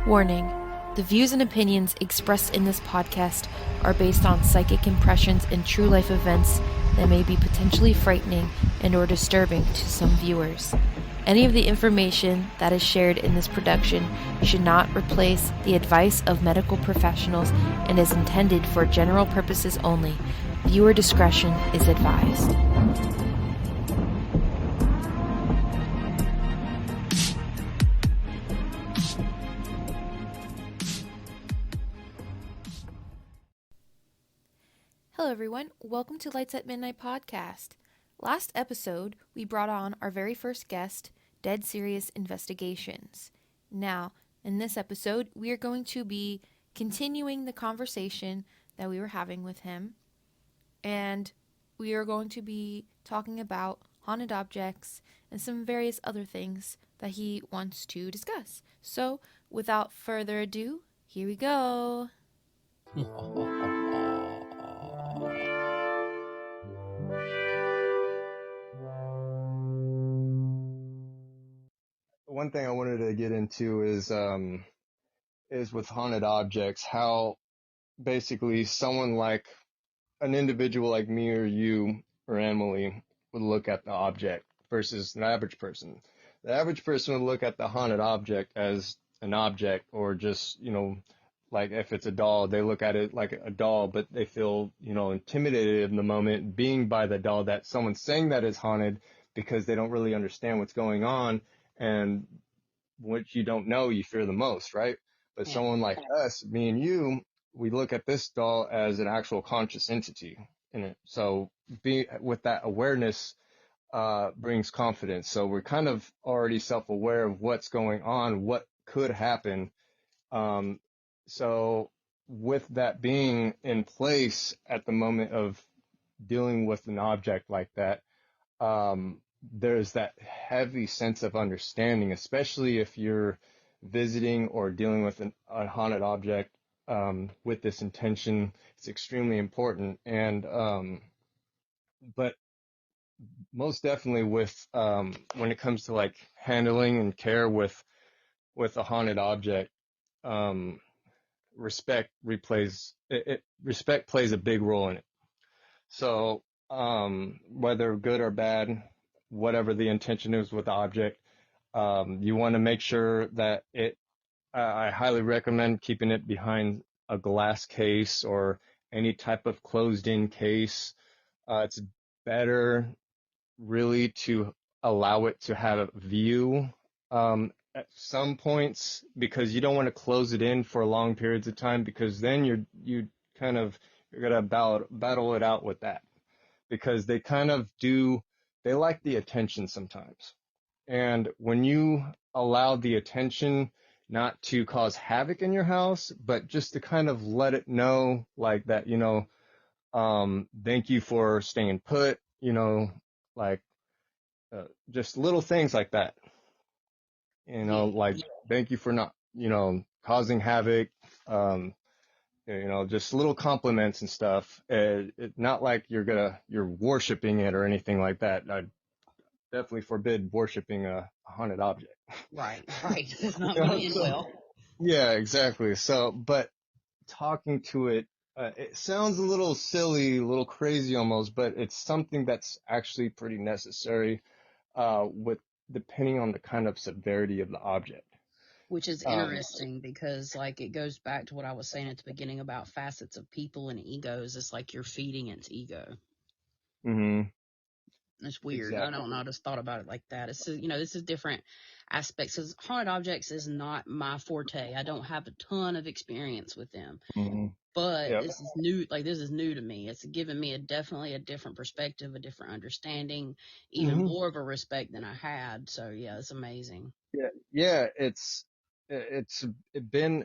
Warning: the views and opinions expressed in this podcast are based on psychic impressions and true life events that may be potentially frightening and or disturbing to some viewers. Any of the information that is shared in this production should not replace the advice of medical professionals and is intended for general purposes only. Viewer discretion is advised. Hello everyone, welcome to Lights at Midnight podcast. Last episode, we brought on our very first guest, Dead Serious Investigations. Now, in this episode, we are going to be continuing the conversation that we were having with him, and we are going to be talking about haunted objects and some various other things that he wants to discuss. So, without further ado, here we go. One thing I wanted to get into is with haunted objects, how basically someone like an individual like me or you or Emily would look at the object versus an average person. The average person would look at the haunted object as an object, or just, like if it's a doll, they look at it like a doll, but they feel, intimidated in the moment being by the doll, that someone's saying that is haunted because they don't really understand what's going on. And what you don't know, you fear the most, right? But someone like us, me and you, we look at this doll as an actual conscious entity in it. So with that awareness brings confidence. So we're kind of already self-aware of what's going on, what could happen. So with that being in place at the moment of dealing with an object like that, there's that heavy sense of understanding, especially if you're visiting or dealing with a haunted object with this intention. It's extremely important. And but most definitely with when it comes to like handling and care with a haunted object, respect plays a big role in it. So whether good or bad, whatever the intention is with the object, you want to make sure that I highly recommend keeping it behind a glass case or any type of closed-in case. It's better really to allow it to have a view at some points, because you don't want to close it in for long periods of time, because then you're gonna battle it out with that, because they like the attention sometimes. And when you allow the attention not to cause havoc in your house, but just to kind of let it know like that, thank you for staying put, like just little things like that, like thank you for not, causing havoc, just little compliments and stuff. Not like you're worshiping it or anything like that. I definitely forbid worshiping a haunted object. Right. It's not going to end well. Yeah, exactly. So, but talking to it, it sounds a little silly, a little crazy almost, but it's something that's actually pretty necessary, with depending on the kind of severity of the object. Which is interesting because, like, it goes back to what I was saying at the beginning about facets of people and egos. It's like you're feeding its ego. Mm-hmm. It's weird. Exactly. I don't know. I just thought about it like that. This is different aspects. Because haunted objects is not my forte. I don't have a ton of experience with them. Mm-hmm. But Yep. this is new. Like, this is new to me. It's given me definitely a different perspective, a different understanding, even more of a respect than I had. So yeah, it's amazing. Yeah. It's been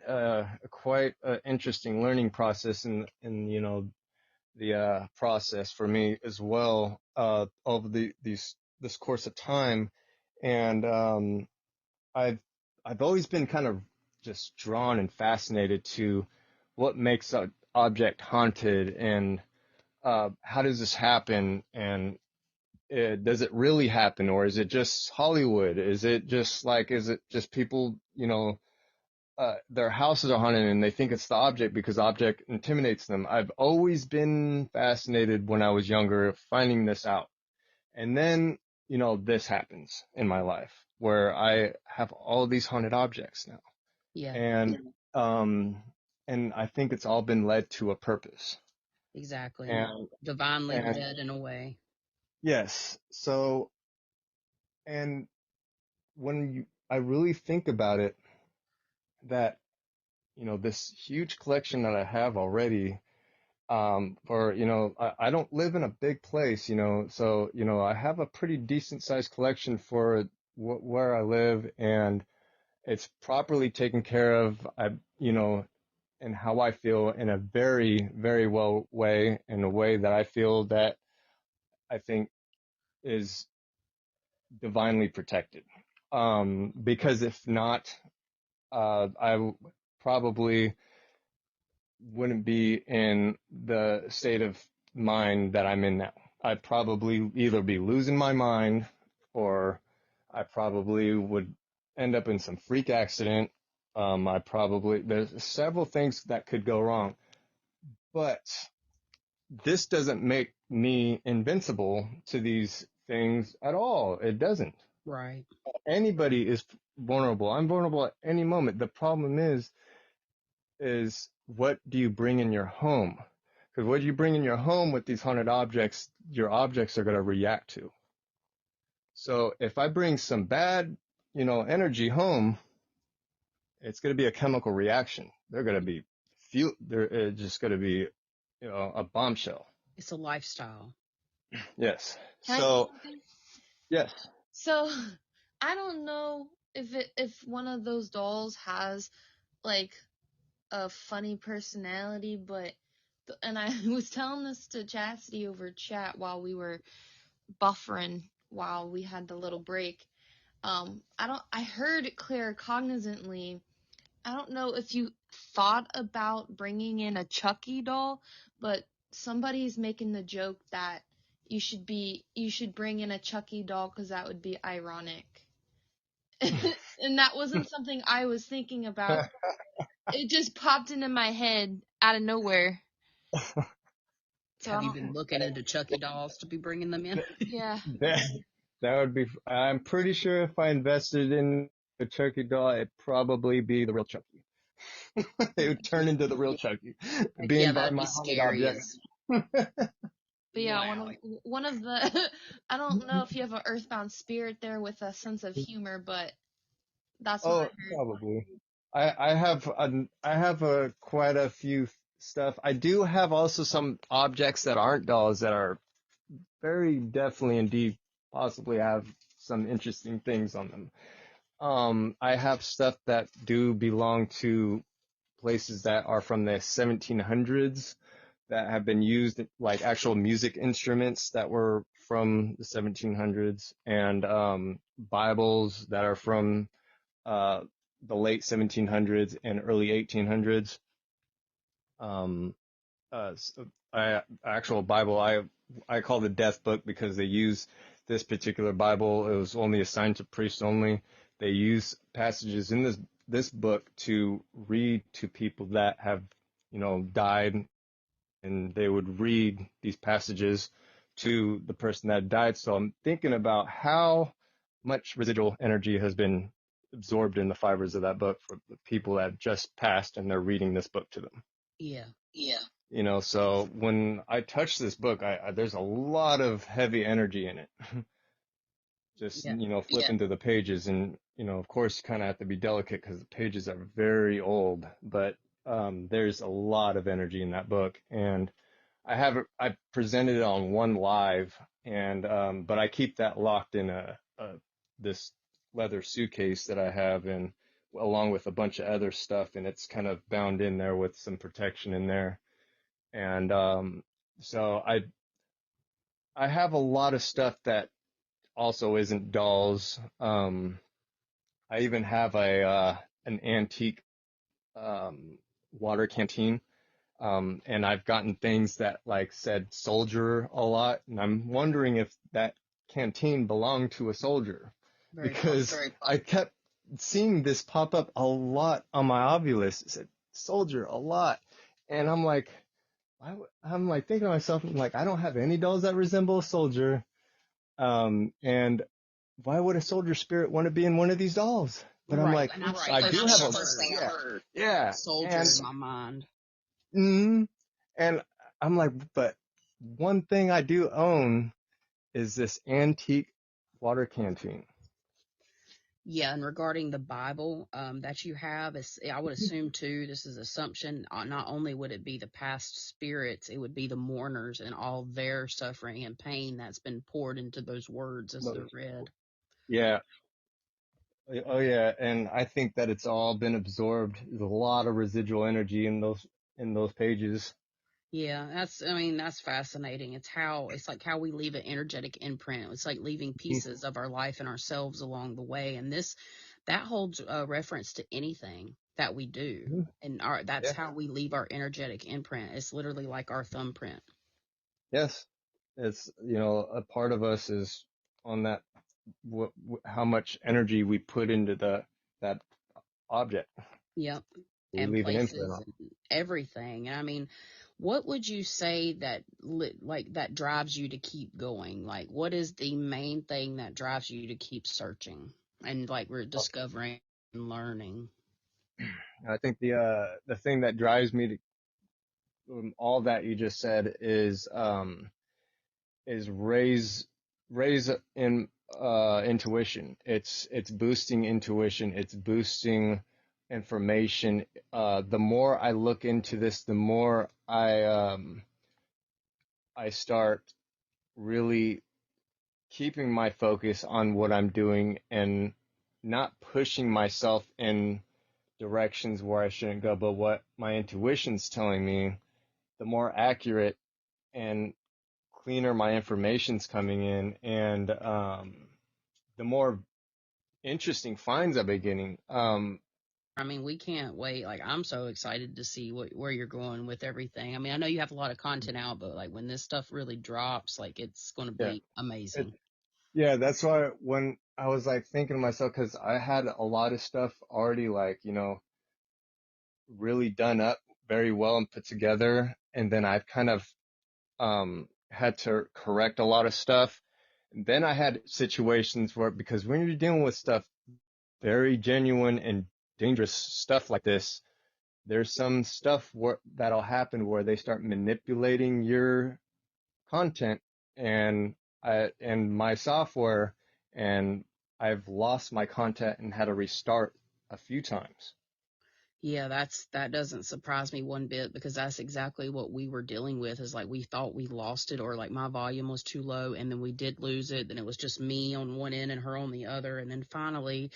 quite an interesting learning process in the process for me as well, over this course of time. And I've always been kind of just drawn and fascinated to what makes an object haunted, and how does this happen, and does it really happen, or is it just Hollywood? Is it just people, their houses are haunted and they think it's the object because the object intimidates them. I've always been fascinated when I was younger finding this out. And then, this happens in my life where I have all these haunted objects now. Yeah. And I think it's all been led to a purpose. Exactly. And Divinely and led in a way. yes. So, and I really think about it, that, this huge collection that I have already, I don't live in a big place, so, I have a pretty decent sized collection for where I live, and it's properly taken care of, and how I feel in a very, very well way, in a way that I feel that I think is divinely protected. Because if not, I probably wouldn't be in the state of mind that I'm in now. I'd probably either be losing my mind, or I probably would end up in some freak accident. There's several things that could go wrong, but this doesn't make me invincible to these things at all. It doesn't. Right. Anybody is vulnerable. I'm vulnerable at any moment. The problem is what do you bring in your home? Because what you bring in your home with these haunted objects, your objects are going to react to. So if I bring some bad, energy home, it's going to be a chemical reaction. They're going to be they're just going to be, a bombshell. It's a lifestyle. Yes. Can I say So, something? yes. So I don't know if one of those dolls has like a funny personality, but and I was telling this to Chasity over chat while we were buffering while we had the little break. I heard claircognizantly. I don't know if you thought about bringing in a Chucky doll, but somebody's making the joke that you should bring in a Chucky doll because that would be ironic. And that wasn't something I was thinking about. It just popped into my head out of nowhere. So Have you been looking into Chucky dolls to be bringing them in? yeah. That would be, I'm pretty sure if I invested in a Chucky doll, it'd probably be the real Chucky. It would turn into the real Chucky, being Yeah, by that'd my be haunted scary objects. But yeah, Wow. one of the I don't know if you have an earthbound spirit there with a sense of humor, but that's what I Oh, heard. probably. I have quite a few stuff. I do have also some objects that aren't dolls that are very definitely indeed possibly have some interesting things on them. I have stuff that do belong to places that are from the 1700s that have been used, like actual music instruments that were from the 1700s, and Bibles that are from uh, the late 1700s and early 1800s. Um, Actual Bible, I call the Death Book because they use this particular Bible. It was only assigned to priests only. They use passages in this book to read to people that have, died, and they would read these passages to the person that died. So I'm thinking about how much residual energy has been absorbed in the fibers of that book for the people that have just passed and they're reading this book to them. Yeah. So when I touch this book, there's a lot of heavy energy in it. Just, Yeah. flipping through the pages, and, of course, you kind of have to be delicate because the pages are very old, but there's a lot of energy in that book. And I presented it on one live, and but I keep that locked in this leather suitcase that I have, and along with a bunch of other stuff, and it's kind of bound in there with some protection in there. And so I have a lot of stuff that also isn't dolls. I even have an antique water canteen. And I've gotten things that like said soldier a lot, and I'm wondering if that canteen belonged to a soldier, Very because possible. I kept seeing this pop up a lot on my Ovilus. It said soldier a lot. And I'm like, I'm like thinking to myself, I'm like, I don't have any dolls that resemble a soldier. And why would a soldier spirit want to be in one of these dolls? But I'm Right. like, And that's I the do first have thing a, I heard. yeah. Soldier And, in my mind. and I'm like, but one thing I do own is this antique water canteen. Yeah, and regarding the Bible that you have, I would assume too, this is assumption, not only would it be the past spirits, it would be the mourners and all their suffering and pain that's been poured into those words as they're read. Yeah. Oh yeah. And I think that it's all been absorbed. There's a lot of residual energy in those pages. Yeah, that's fascinating. It's like how we leave an energetic imprint. It's like leaving pieces of our life and ourselves along the way. And that holds reference to anything that we do. Mhm. And that's how we leave our energetic imprint. It's literally like our thumbprint. Yes. It's, a part of us is on that, how much energy we put into that object. Yep. We And leave an imprint places on. and everything. And I mean, what would you say that like that drives you to keep going? Like, what is the main thing that drives you to keep searching and like we're discovering and learning? I think the thing that drives me to all that you just said is raise in intuition. It's boosting intuition. It's boosting information. The more I look into this, the more I start really keeping my focus on what I'm doing and not pushing myself in directions where I shouldn't go, but what my intuition's telling me, the more accurate and cleaner my information's coming in, and the more interesting finds I'm beginning. I mean, we can't wait. Like, I'm so excited to see where you're going with everything. I mean, I know you have a lot of content out, but like when this stuff really drops, like it's going to Yeah, be amazing. yeah. That's why when I was like thinking to myself, because I had a lot of stuff already, like really done up very well and put together, and then I've kind of had to correct a lot of stuff. And then I had situations where, because when you're dealing with stuff very genuine and dangerous stuff like this, there's some stuff that'll happen where they start manipulating your content and my software, and I've lost my content and had to restart a few times. Yeah, that doesn't surprise me one bit because that's exactly what we were dealing with is like we thought we lost it or like my volume was too low and then we did lose it. Then it was just me on one end and her on the other. And then finally,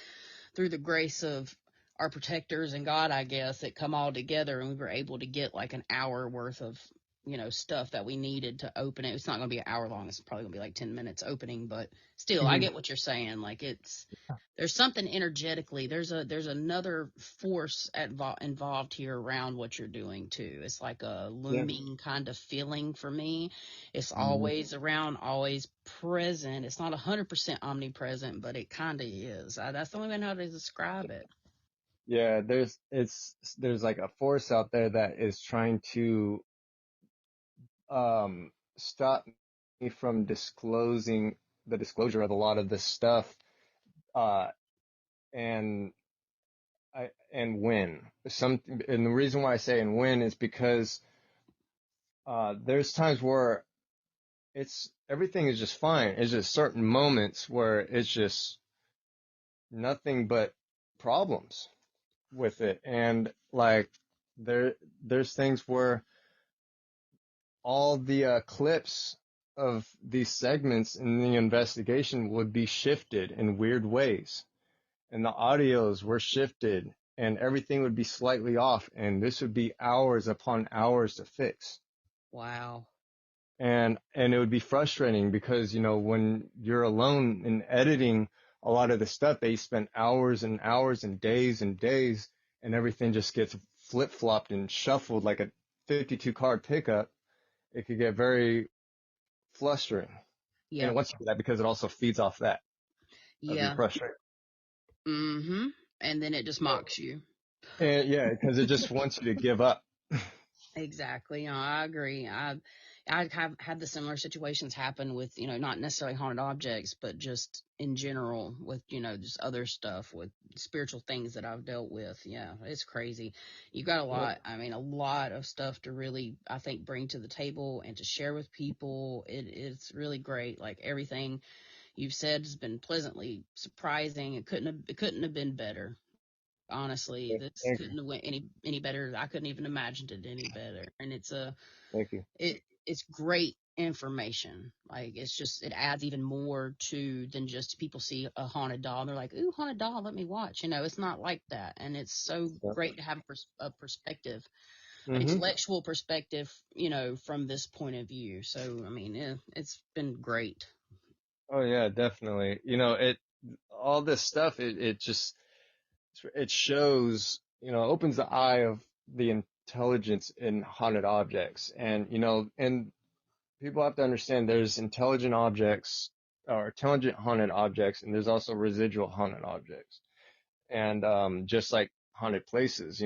through the grace of our protectors and God, I guess, it come all together and we were able to get like an hour worth of, stuff that we needed to open it. It's not going to be an hour long. It's probably going to be like 10 minutes opening, but still, I Mhm. get what you're saying. Like there's something energetically. There's another force involved here around what you're doing too. It's like a Yeah. looming kind of feeling for me. It's Mhm. always around, always present. It's not 100% omnipresent, but it kind of is. That's the only way I know how to describe it. Yeah, there's like a force out there that is trying to stop me from disclosing the disclosure of a lot of this stuff, uh, and win some. And the reason why I say and win is because there's times where it's everything is just fine. It's just certain moments where it's just nothing but problems with it, and like there's things where all the clips of these segments in the investigation would be shifted in weird ways, and the audios were shifted, and everything would be slightly off, and this would be hours upon hours to fix. Wow. And it would be frustrating because when you're alone in editing a lot of the stuff, they spend hours and hours and days, and everything just gets flip-flopped and shuffled like a 52 card pickup. It could get very flustering. And it Yep. wants to do that because it also feeds off that of your Yeah. frustration. Mm-hmm. And then it just mocks you. And yeah, because it just wants you to give up. Exactly. No, I agree. I have had the similar situations happen with, not necessarily haunted objects, but just in general with, just other stuff with spiritual things that I've dealt with. Yeah, it's crazy. You got a lot of stuff to really, I think, bring to the table and to share with people. It's really great. Like everything you've said has been pleasantly surprising. It couldn't have been better. Honestly, this Thank you. couldn't have went any better. I couldn't even imagined it any better. And Thank you. it's great information. Like it adds even more to than just people see a haunted doll and they're like, "Ooh, haunted doll, let me watch." It's not like that. And it's so great to have a perspective, an Mm-hmm. intellectual perspective, from this point of view. So, it's been great. Oh yeah, definitely. All this stuff, it shows, opens the eye of the intelligence in haunted objects. And people have to understand there's intelligent objects or intelligent haunted objects, and there's also residual haunted objects. And just like haunted places,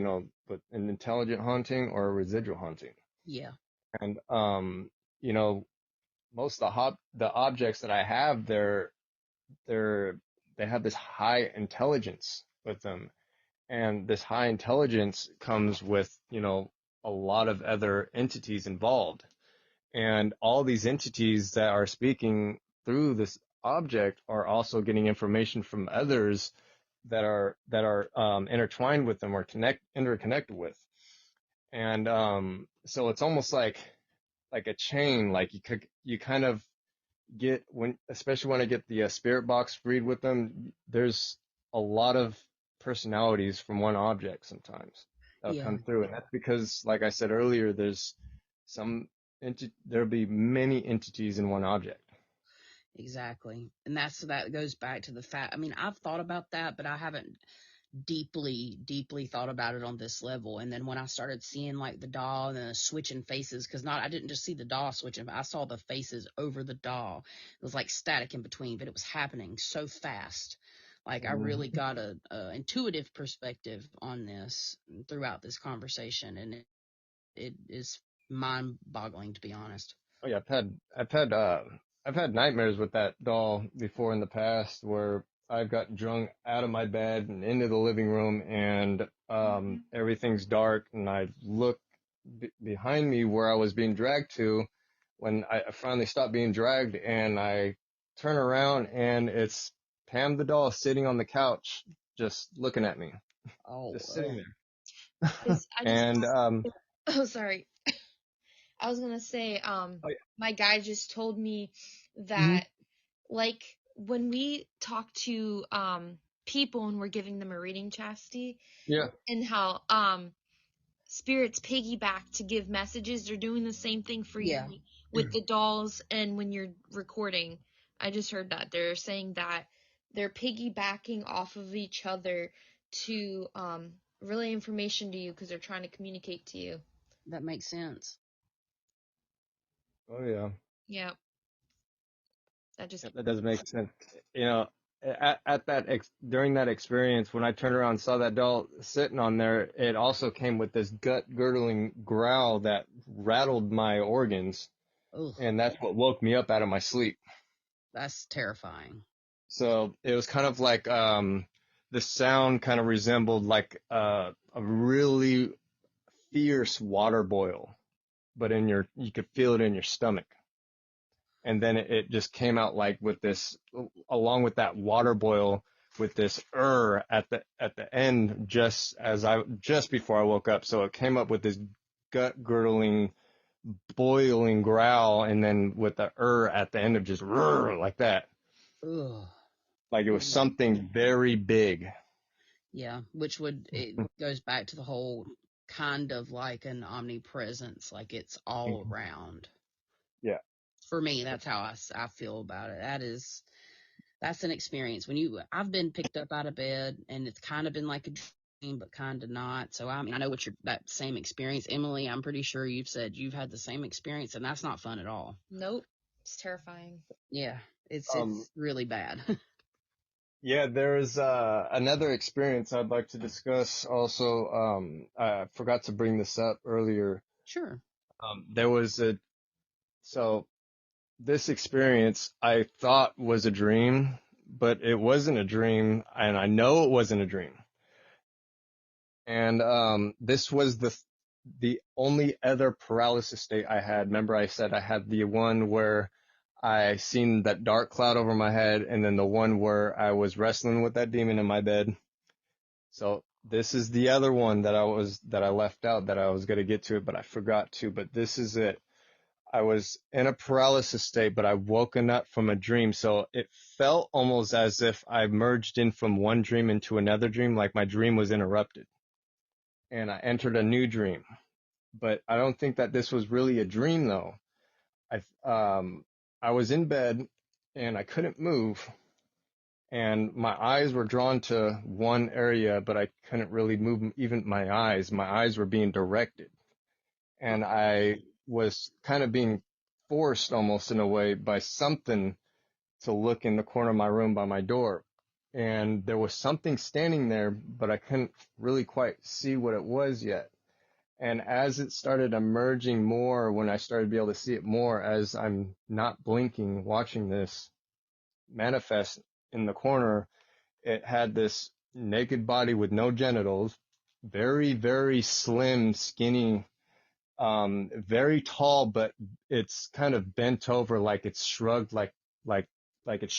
but an intelligent haunting or a residual haunting. Yeah. And you know, most of the objects that I have, they're they have this high intelligence with them, and this high intelligence comes with, a lot of other entities involved. And all these entities that are speaking through this object are also getting information from others that are intertwined with them or interconnected with. And so it's almost like a chain. Like you kind of get especially when I get the spirit box read with them. There's a lot of personalities from one object sometimes that'll Yeah. come through, and that's because, like I said earlier, some there'll be many entities in one object. Exactly. And that goes back to the fact, I've thought about that, but I haven't deeply, deeply thought about it on this level. And then when I started seeing like the doll and the switching faces, because I didn't just see the doll switching, but I saw the faces over the doll. It was like static in between, but it was happening so fast. Like I really got a intuitive perspective on this throughout this conversation, and it is mind boggling, to be honest. Oh yeah, I've had nightmares with that doll before in the past where I've got drunk out of my bed and into the living room, and everything's dark, and I look behind me where I was being dragged to when I finally stopped being dragged, and I turn around and it's Pam the doll sitting on the couch just looking at me, Oh, just sitting there. 'Cause I just And oh sorry. I was gonna say, oh my guy just told me yeah. that like when we talk to people and we're giving them a reading, Chastity, Yeah. and how spirits piggyback to give messages, they're doing the same thing for yeah. you with the dolls and when you're recording. I just heard that they're saying that they're piggybacking off of each other to relay information to you because they're trying to communicate to you. That makes sense. Oh yeah. Yeah, that just Yep, that does make sense. You know, at during that experience, when I turned around and saw that doll sitting on there, it also came with this gut-girdling growl that rattled my organs, Ugh, and that's what woke me up out of my sleep. that's terrifying. So it was kind of like the sound kind of resembled like a really fierce water boil, but you could feel it in your stomach. And then it just came out like with this, along with that water boil, with this at the end, just before I woke up. So it came up with this gut girdling, boiling growl, and then with the at the end of just like that, Ugh. like it was something very big. Yeah, it goes back to the whole kind of like an omnipresence, like it's all around. Yeah. For me, that's how I feel about it. That's an experience I've been picked up out of bed and it's kind of been like a dream, but kind of not. So, I know that same experience. Emily, I'm pretty sure you've said you've had the same experience, and that's not fun at all. nope. It's terrifying. Yeah, it's Um, really bad. Yeah, there's another experience I'd like to discuss also. I forgot to bring this up earlier. Sure. There was so this experience I thought was a dream, but it wasn't a dream, and I know it wasn't a dream. And this was the only other paralysis state I had. Remember, I said I had the one where I seen that dark cloud over my head, and then the one where I was wrestling with that demon in my bed. So this is the other one that I left out that I was gonna get to it, but I forgot to. But this is it. I was in a paralysis state, but I woken up from a dream. So it felt almost as if I merged in from one dream into another dream, like my dream was interrupted. And I entered a new dream. But I don't think that this was really a dream though. I I was in bed and I couldn't move, and my eyes were drawn to one area, but I couldn't really move even my eyes. My eyes were being directed, and I was kind of being forced almost in a way by something to look in the corner of my room by my door. And there was something standing there, but I couldn't really quite see what it was yet. And as it started emerging more, when I started to be able to see it more, as I'm not blinking, watching this manifest in the corner, it had this naked body with no genitals, very, very slim, skinny, very tall, but it's kind of bent over, like it's shrugged, like, like it's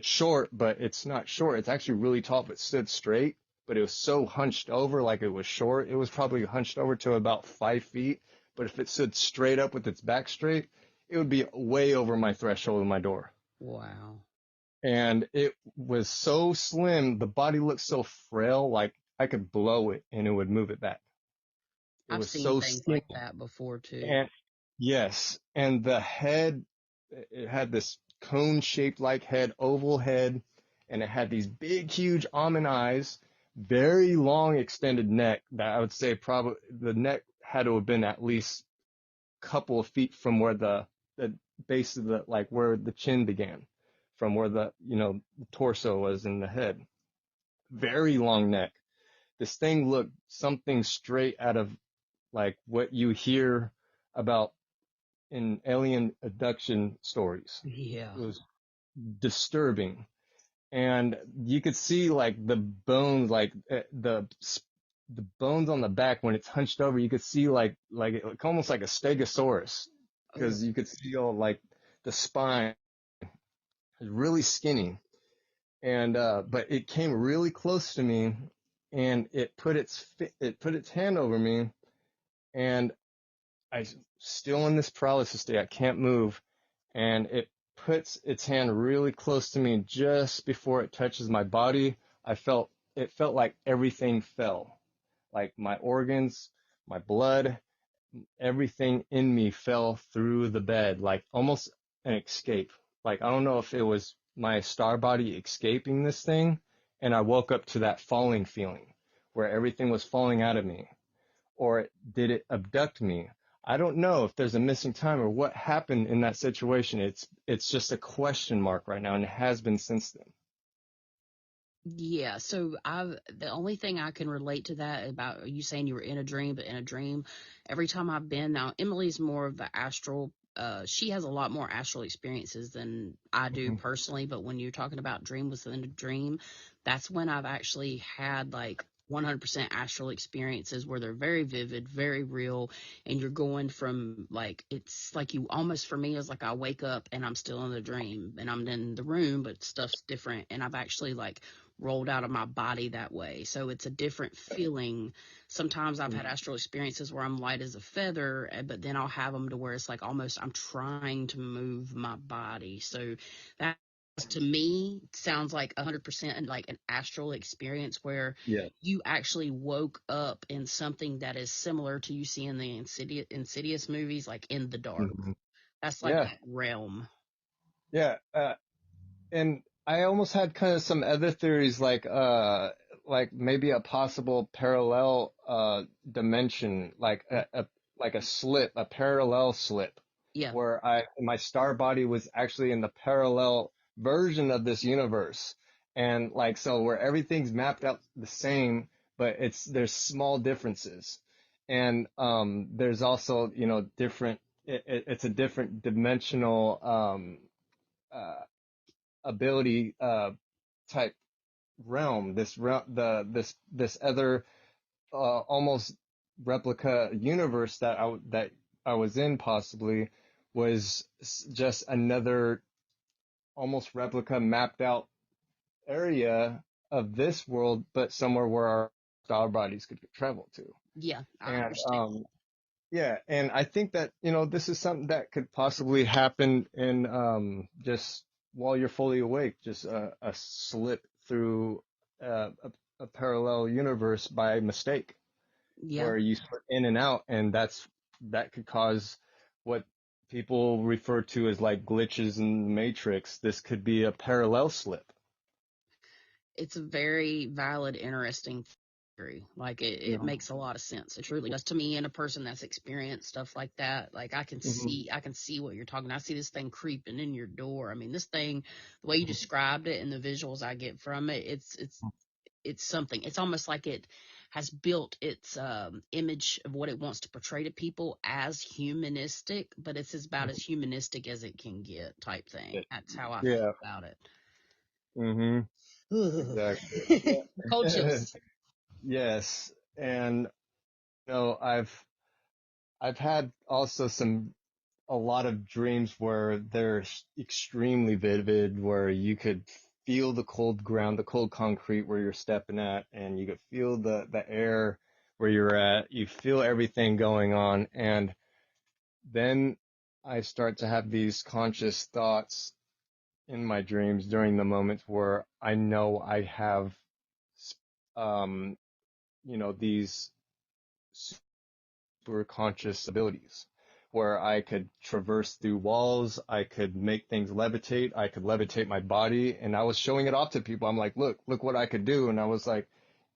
short, but it's not short. It's actually really tall, but stood straight, but it was so hunched over, like it was short. It was probably hunched over to about 5 feet, but if it stood straight up with its back straight, it would be way over my threshold of my door. Wow. And it was so slim, the body looked so frail, like I could blow it and it would move it back. It I've was seen so things like skinny. that before too. And yes, and the head, it had this cone-shaped like head, oval head, and it had these big, huge almond eyes, very long extended neck that I would say probably the neck had to have been at least a couple of feet from where the base of the, like where the chin began, from where the torso was in the head. Very long neck. This thing looked something straight out of like what you hear about in alien abduction stories. Yeah. It was disturbing. And you could see like the bones, like the bones on the back when it's hunched over. You could see like almost like a stegosaurus, Oh. because you could see all like the spine is really skinny. And but it came really close to me, and it put its hand over me, and I still in this paralysis state. I can't move, and it puts its hand really close to me just before it touches my body. It felt like everything fell, like my organs, my blood, everything in me fell through the bed, like almost an escape. Like I don't know if it was my star body escaping this thing, and I woke up to that falling feeling where everything was falling out of me, or did it abduct me? I don't know if there's a missing time or what happened in that situation. It's just a question mark right now, and it has been since then. Yeah, so the only thing I can relate to that about you saying you were in a dream, but in a dream, every time I've been now, Emily's more of the astral. She has a lot more astral experiences than I do Mhm. personally. But when you're talking about dream within a dream, that's when I've actually had like 100% astral experiences where they're very vivid, very real, and you're going from like it's like you almost for me is like I wake up and I'm still in the dream and I'm in the room, but stuff's different, and I've actually like rolled out of my body that way. So it's a different feeling. Sometimes I've had astral experiences where I'm light as a feather, but then I'll have them to where it's like almost I'm trying to move my body. So that to me sounds like 100% like an astral experience where Yeah. you actually woke up in something that is similar to you see in the Insidious movies, like in the dark. Mhm. That's like Yeah. that realm. Yeah. And I almost had kind of some other theories, like maybe a possible parallel dimension, like a slip, a parallel slip, Yeah. where my star body was actually in the parallel version of this universe, And like, so where everything's mapped out the same, but there's small differences. And there's also, different, it's a different dimensional uh, ability type realm. This other almost replica universe that I was in possibly was just another almost replica mapped out area of this world, but somewhere where our star bodies could travel to. Yeah, I And understand. yeah, and I think that, this is something that could possibly happen in just while you're fully awake, just a slip through a parallel universe by mistake, Yeah. where you slip in and out, and that could cause what people refer to as like glitches in the matrix. This could be a parallel slip. It's a very valid, interesting theory. Like it Yeah. makes a lot of sense. It truly does to me, and a person that's experienced stuff like that. Like I can Hmm. see what you're talking. I see this thing creeping in your door. I mean, this thing, the way you described it and the visuals I get from it, it's something. It's almost like it has built its image of what it wants to portray to people as humanistic, but it's about as humanistic as it can get, type thing. That's how I feel Yeah. about it. Hmm. Exactly. Cold chills. Yes. And I've had also a lot of dreams where they're extremely vivid, where you could feel the cold ground, the cold concrete where you're stepping at, and you could feel the air where you're at. You feel everything going on. And then I start to have these conscious thoughts in my dreams during the moments where I know I have, um, these super conscious abilities where I could traverse through walls, I could make things levitate, I could levitate my body, and I was showing it off to people. I'm like, look what I could do. And I was like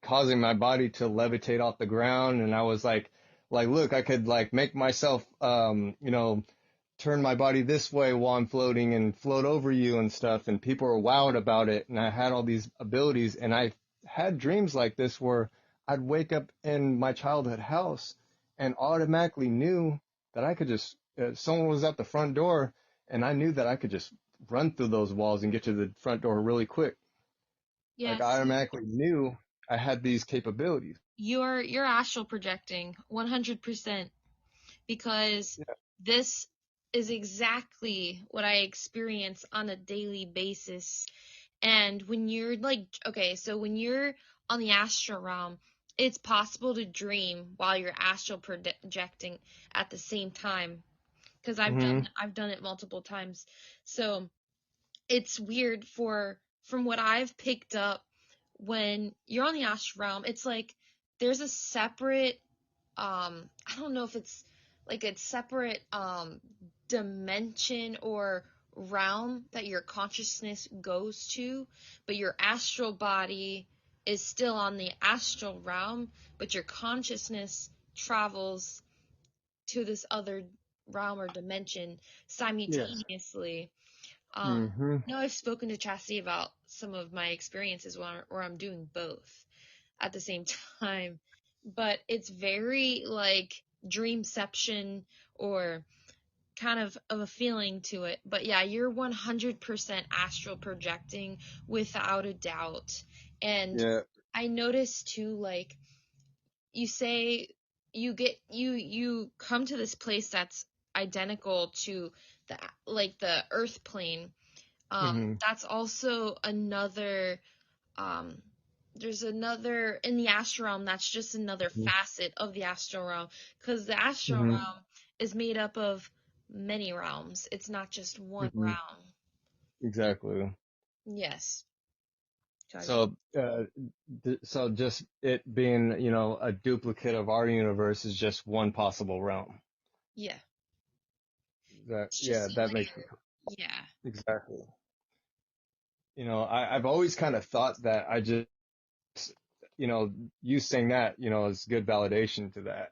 causing my body to levitate off the ground, and I was like, look, I could like make myself turn my body this way while I'm floating and float over you and stuff. And people were wowed about it. And I had all these abilities. And I had dreams like this where I'd wake up in my childhood house and automatically knew that I could just, someone was at the front door and I knew that I could just run through those walls and get to the front door really quick. Like I Yes, automatically knew I had these capabilities. you're astral projecting 100%, because Yeah. this is exactly what I experience on a daily basis. And when you're like, okay, so when you're on the astral realm, it's possible to dream while you're astral projecting at the same time, because Hmm. I've done it multiple times. So it's weird, from what I've picked up, when you're on the astral realm, it's like there's a separate, I don't know if it's like a separate dimension or realm that your consciousness goes to, but your astral body is still on the astral realm, but your consciousness travels to this other realm or dimension Yes. simultaneously. um, Hmm. I know I've spoken to Chasity about some of my experiences where I'm doing both at the same time, but it's very like dreamception, or kind of a feeling to it. But yeah, you're 100% astral projecting without a doubt. And Yeah. I noticed too, like, you say you come to this place that's identical to the the earth plane. Hmm. That's also another, um there's another in the astral realm, that's just another facet of the astral realm, because the astral Hmm. realm is made up of many realms. It's not just one Hmm. realm. Exactly. Yes. So I just So, so just it being, a duplicate of our universe is just one possible realm. Yeah, it's Yeah, just a that makes layer. Yeah. exactly. I've always kind of thought that you saying that, is good validation to that.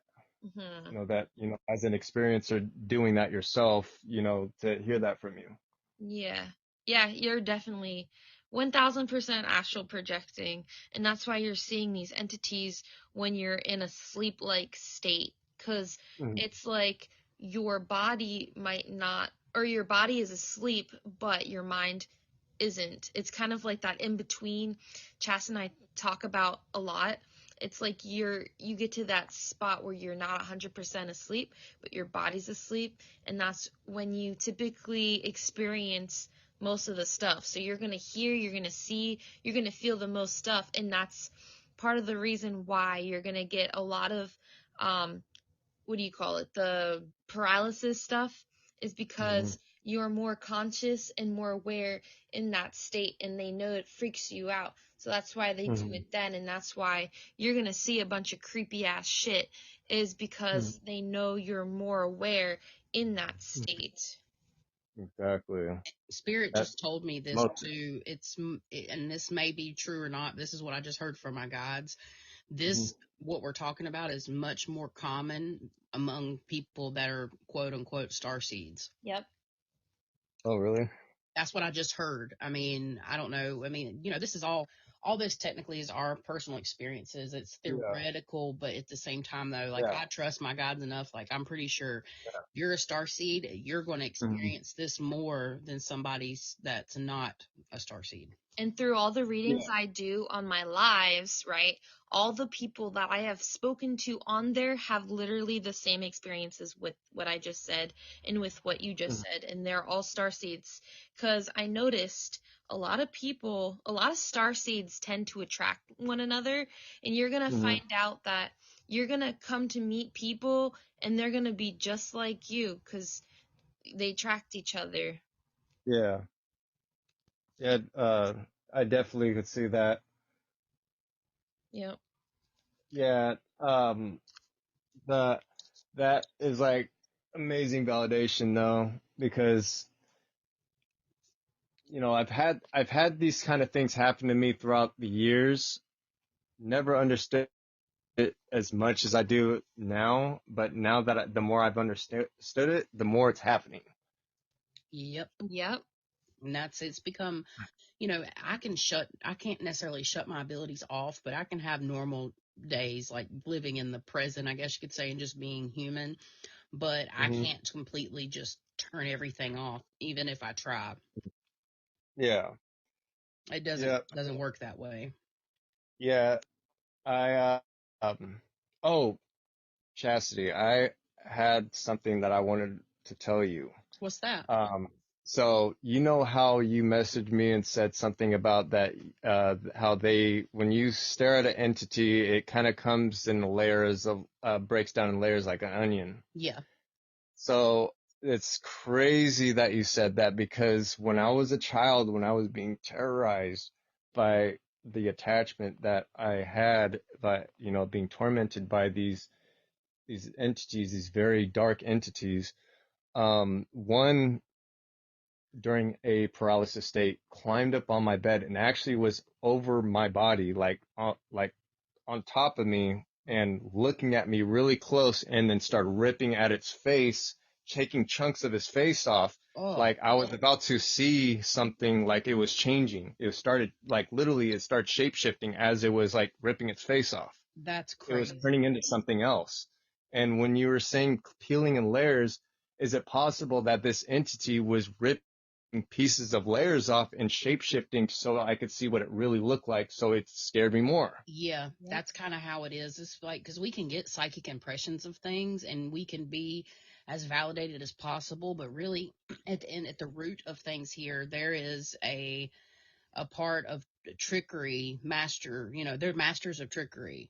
Hmm. That, as an experiencer doing that yourself, to hear that from you. Yeah. Yeah, you're definitely 1000% astral projecting, and that's why you're seeing these entities when you're in a sleep-like state, because Mhm. it's like your body might not, or your body is asleep, but your mind isn't. It's kind of like that in between. Chas and I talk about a lot. It's like you get to that spot where you're not 100% asleep, but your body's asleep, and that's when you typically experience most of the stuff. So you're going to hear, you're going to see, you're going to feel the most stuff, and that's part of the reason why you're going to get a lot of what do you call it, the paralysis stuff, is because you're more conscious and more aware in that state, and they know it freaks you out. So that's why they do Mhm. it then, and that's why you're going to see a bunch of creepy ass shit, is because they know you're more aware in that state. Exactly. Spirit That just told me this most. too. And this may be true or not. This is what I just heard from my guides. Mhm. What we're talking about is much more common among people that are quote unquote star seeds. Yep. Oh, really? That's what I just heard. I mean, I don't know. I mean, this is all this technically is our personal experiences. It's Yeah. theoretical, but at the same time though, like Yeah. I trust my guides enough. Like I'm pretty sure if you're a star seed, you're going to Mhm. experience this more than somebody that's not a star seed. And through all the readings Yeah. I do on my lives, right, all the people that I have spoken to on there have literally the same experiences with what I just said and with what you just Mhm. said. And they're all starseeds. Because I noticed a lot of people, a lot of starseeds tend to attract one another. And you're going to Mhm. find out that you're going to come to meet people and they're going to be just like you because they attract each other. Yeah. Yeah. I definitely could see that. Yep. Yeah. The that is like amazing validation though, because I've had these kind of things happen to me throughout the years. Never understood it as much as I do now, but now that the more I've understood it, the more it's happening. Yep. Yep. And it's become, I can't necessarily shut my abilities off, but I can have normal days, like living in the present, I guess you could say, and just being human. But I Hmm. can't completely just turn everything off, even if I try. Yeah. It Yeah. doesn't work that way. Yeah. I um oh, Chastity, I had something that I wanted to tell you. What's that? Um, so you know how you messaged me and said something about that, how when you stare at an entity, it kind of comes in layers of, breaks down in layers like an onion. Yeah. So it's crazy that you said that, because when I was a child, when I was being terrorized by the attachment that I had, by, being tormented by these entities, these very dark entities, one during a paralysis state climbed up on my bed and actually was over my body, like on top of me and looking at me really close, and then started ripping at its face, taking chunks of his face off. Oh, Like I was about to see something, like it was changing. It started, like, literally it started shape shifting as it was like ripping its face off. that's It was crazy. turning into something else. And when you were saying peeling in layers, is it possible that this entity was ripping pieces of layers off and shape shifting so I could see what it really looked like? So it scared me more. Yeah, Yep. that's kind of how it is. It's like, because we can get psychic impressions of things and we can be as validated as possible, but really at the root of things here, there is a part of trickery master. They're masters of trickery.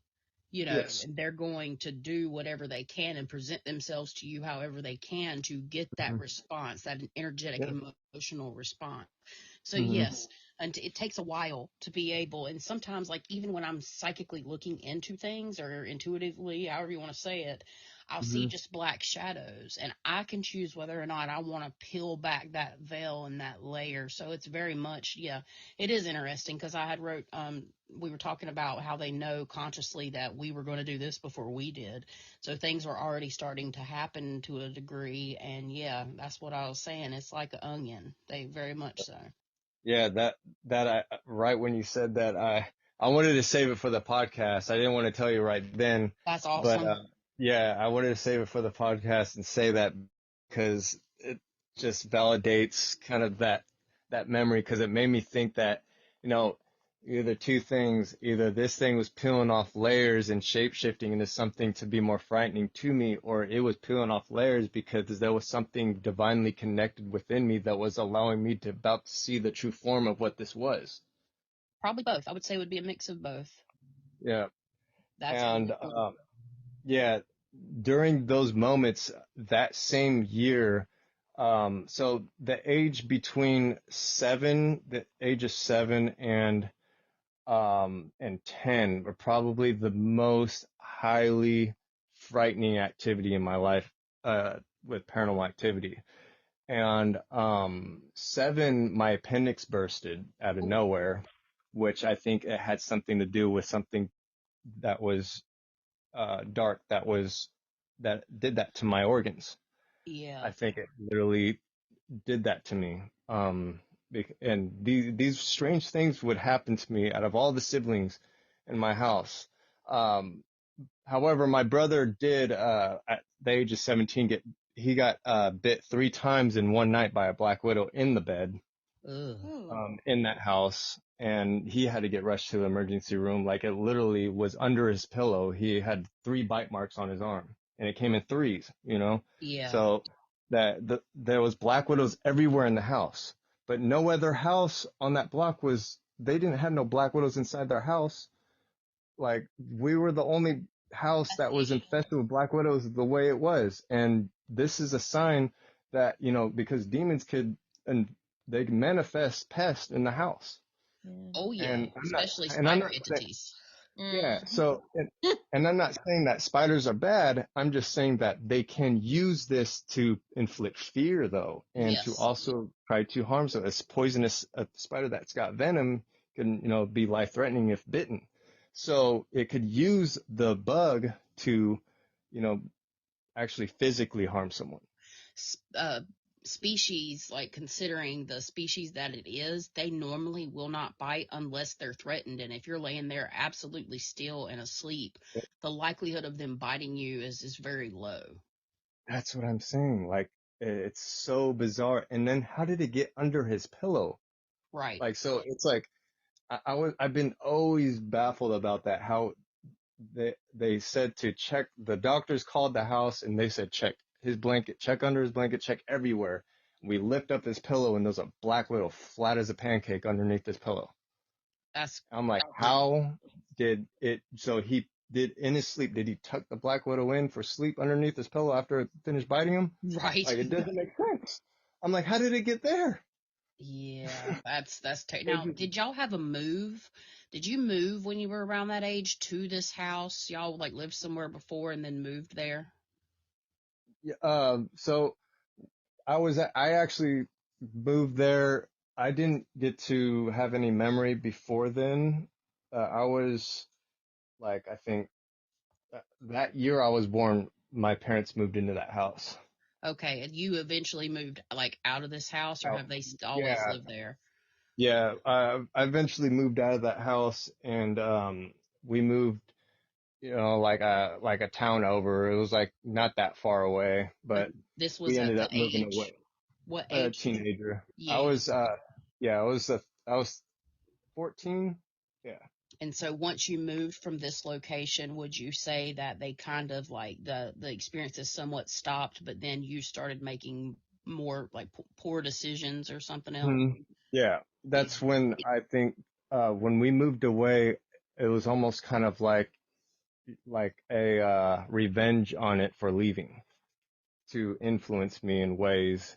Yes. And they're going to do whatever they can and present themselves to you however they can to get that Mhm. response, that energetic Yeah. emotional response. So Hmm. yes, and it takes a while to be able, and sometimes, like, even when I'm psychically looking into things or intuitively, however you want to say it, I'll see Hmm. just black shadows, and I can choose whether or not I want to peel back that veil and that layer. So it's very much, yeah, it is interesting, because I had wrote, we were talking about how they know consciously that we were going to do this before we did. So things were already starting to happen to a degree. And yeah, that's what I was saying. It's like an onion. They very much so. Yeah, that I right when you said that, I wanted to save it for the podcast. I didn't want to tell you right then, That's but awesome. yeah, I wanted to save it for the podcast and say that because it just validates kind of that memory, because it made me think that, you know, either two things: either this thing was peeling off layers and shape shifting into something to be more frightening to me, or it was peeling off layers because there was something divinely connected within me that was allowing me to about to see the true form of what this was. Probably both. I would say it would be a mix of both. Yeah. That's And really cool. yeah, during those moments that same year, so the age between the age of 7 and 10 were probably the most highly frightening activity in my life, with paranormal activity. And 7, my appendix bursted out of Oh, nowhere, which I think it had something to do with something that was dark, that did that to my organs. yeah. I think it literally did that to me. And these strange things would happen to me out of all the siblings in my house. Um, However, my brother did, at the age of 17, he got bit 3 times in one night by a black widow in the bed, Ugh. Oh. in that house, and he had to get rushed to the emergency room. Like, it literally was under his pillow. He had 3 bite marks on his arm, and it came in threes, you know? Yeah. So there was black widows everywhere in the house, but no other house on that block they didn't have no black widows inside their house. Like, we were the only house that was infested with black widows the way it was. And this is a sign that, because demons and they can manifest pest in the house. Yeah. Oh, yeah. And Especially I'm spider not saying, entities. yeah. Mm. So, and I'm not saying that spiders are bad. I'm just saying that they can use this to inflict fear, though, and to Yes. also try to harm. So, a spider that's got venom can, be life threatening if bitten. So it could use the bug to, you know, actually physically harm someone. Uh, species, like considering the species that it is, they normally will not bite unless they're threatened. And if you're laying there absolutely still and asleep, the likelihood of them biting you is very low. That's what I'm saying. Like, it's so bizarre. And then how did it get under his pillow? Right. Like, so it's like, I've been always baffled about that. How they said to check, the doctors called the house and they said, check his blanket, check under his blanket, check everywhere. We lift up his pillow and there's a black widow flat as a pancake underneath his pillow. That's I'm like, creepy. how did it, so he did in his sleep, did he tuck the black widow in for sleep underneath his pillow after it finished biting him? Right. Like, it doesn't make sense. I'm like, how did it get there? Yeah, It now, just, did y'all have a move? Did you move when you were around that age to this house? Y'all like lived somewhere before and then moved there? yeah, so I actually moved there. I didn't get to have any memory before then. I was like, I think that year I was born, my parents moved into that house. Okay, and you eventually moved like out of this house, or Oh, have they always yeah, lived there? yeah. I eventually moved out of that house, and we moved, like a town over. It was like not that far away, But but this was we at ended the up moving away. age, what A age? teenager. I Yeah. was, yeah, I was 14. Yeah. And so once you moved from this location, would you say that they kind of like the experiences somewhat stopped, but then you started making more like poor decisions or something else? Yeah. Yeah. That's when I think, when we moved away, it was almost kind of like a, revenge on it for leaving to influence me in ways.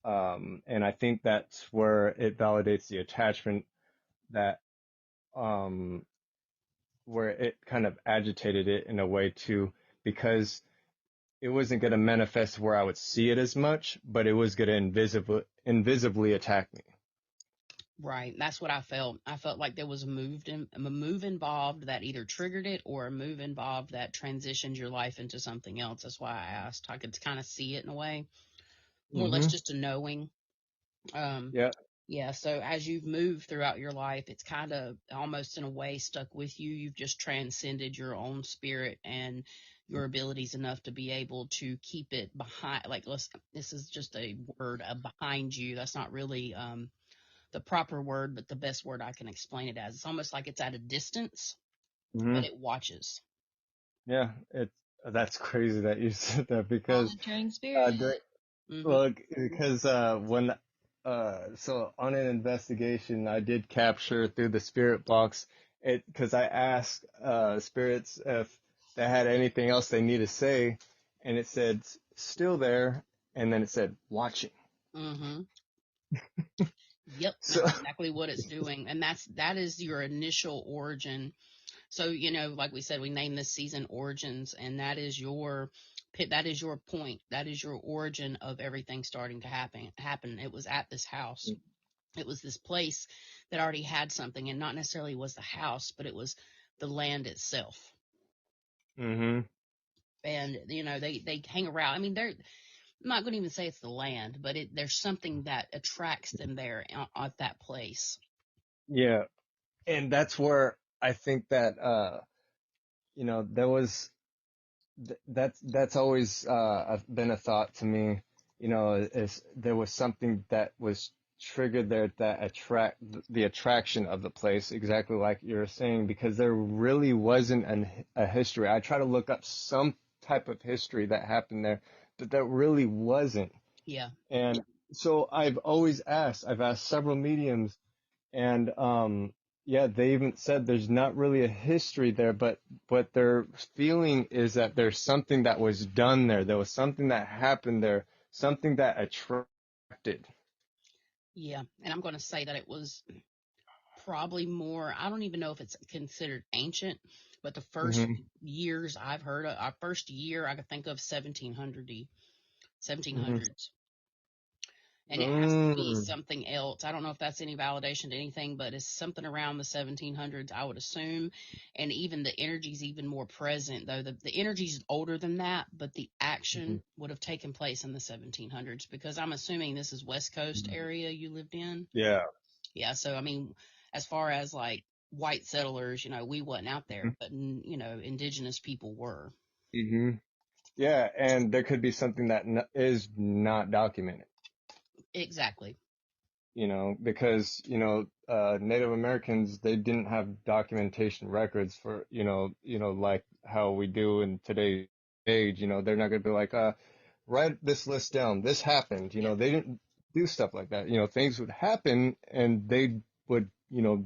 And I think that's where it validates the attachment that, um, where it kind of agitated it in a way too, because it wasn't going to manifest where I would see it as much, but it was going to invisibly attack me. Right. That's what I felt. I felt like there was a move involved that either triggered it or a move involved that transitioned your life into something else. That's why I asked. I could kind of see it in a way, more or less Hmm. just a knowing. Um, Yeah. Yeah, so as you've moved throughout your life, it's kind of almost in a way stuck with you. You've just transcended your own spirit and your abilities enough to be able to keep it behind. Like, this is just a word, behind you. That's not really the proper word, but the best word I can explain it as. It's almost like it's at a distance, Hmm. but it watches. Yeah, that's crazy that you said that because Monitoring spirit. during, Hmm. well, because when so on an investigation I did capture through the spirit box it because I asked spirits if they had anything else they need to say, and it said still there, and then it said watching. Hmm. Yep, So that's exactly what it's doing, and that is your initial origin. So, like we said, we named this season Origins, and that is your point. That is your origin of everything starting to happen. It was at this house. It was this place that already had something, and not necessarily was the house, but it was the land itself. hmm And they hang around. I mean, I'm not going to even say it's the land, but there's something that attracts them there at that place. yeah, and that's where I think that there was that's always been a thought to me. Is there was something that was triggered there that the attraction of the place, exactly like you're saying, because there really wasn't a history. I try to look up some type of history that happened there, but there really wasn't. Yeah. And so I've asked several mediums, and yeah, they even said there's not really a history there, but what they're feeling is that there's something that was done there. There was something that happened there, something that attracted. Yeah. And I'm going to say that it was probably more, I don't even know if it's considered ancient, but the first Hmm. years I've heard of, our first year I could think of 1700s. And it has to be Mm. something else. I don't know if that's any validation to anything, but it's something around the 1700s, I would assume. And even the energy's even more present, though. The energy's older than that, but the action would have taken place in the 1700s, because I'm assuming this is West Coast area you lived in. Yeah. Yeah, so I mean, as far as like white settlers, we wasn't out there, but indigenous people were. Hmm. Yeah, and there could be something that is not documented. Exactly. Because Native Americans, they didn't have documentation records for like how we do in today's age. They're not gonna be like write this list down, this happened. Yeah. They didn't do stuff like that. Things would happen and they would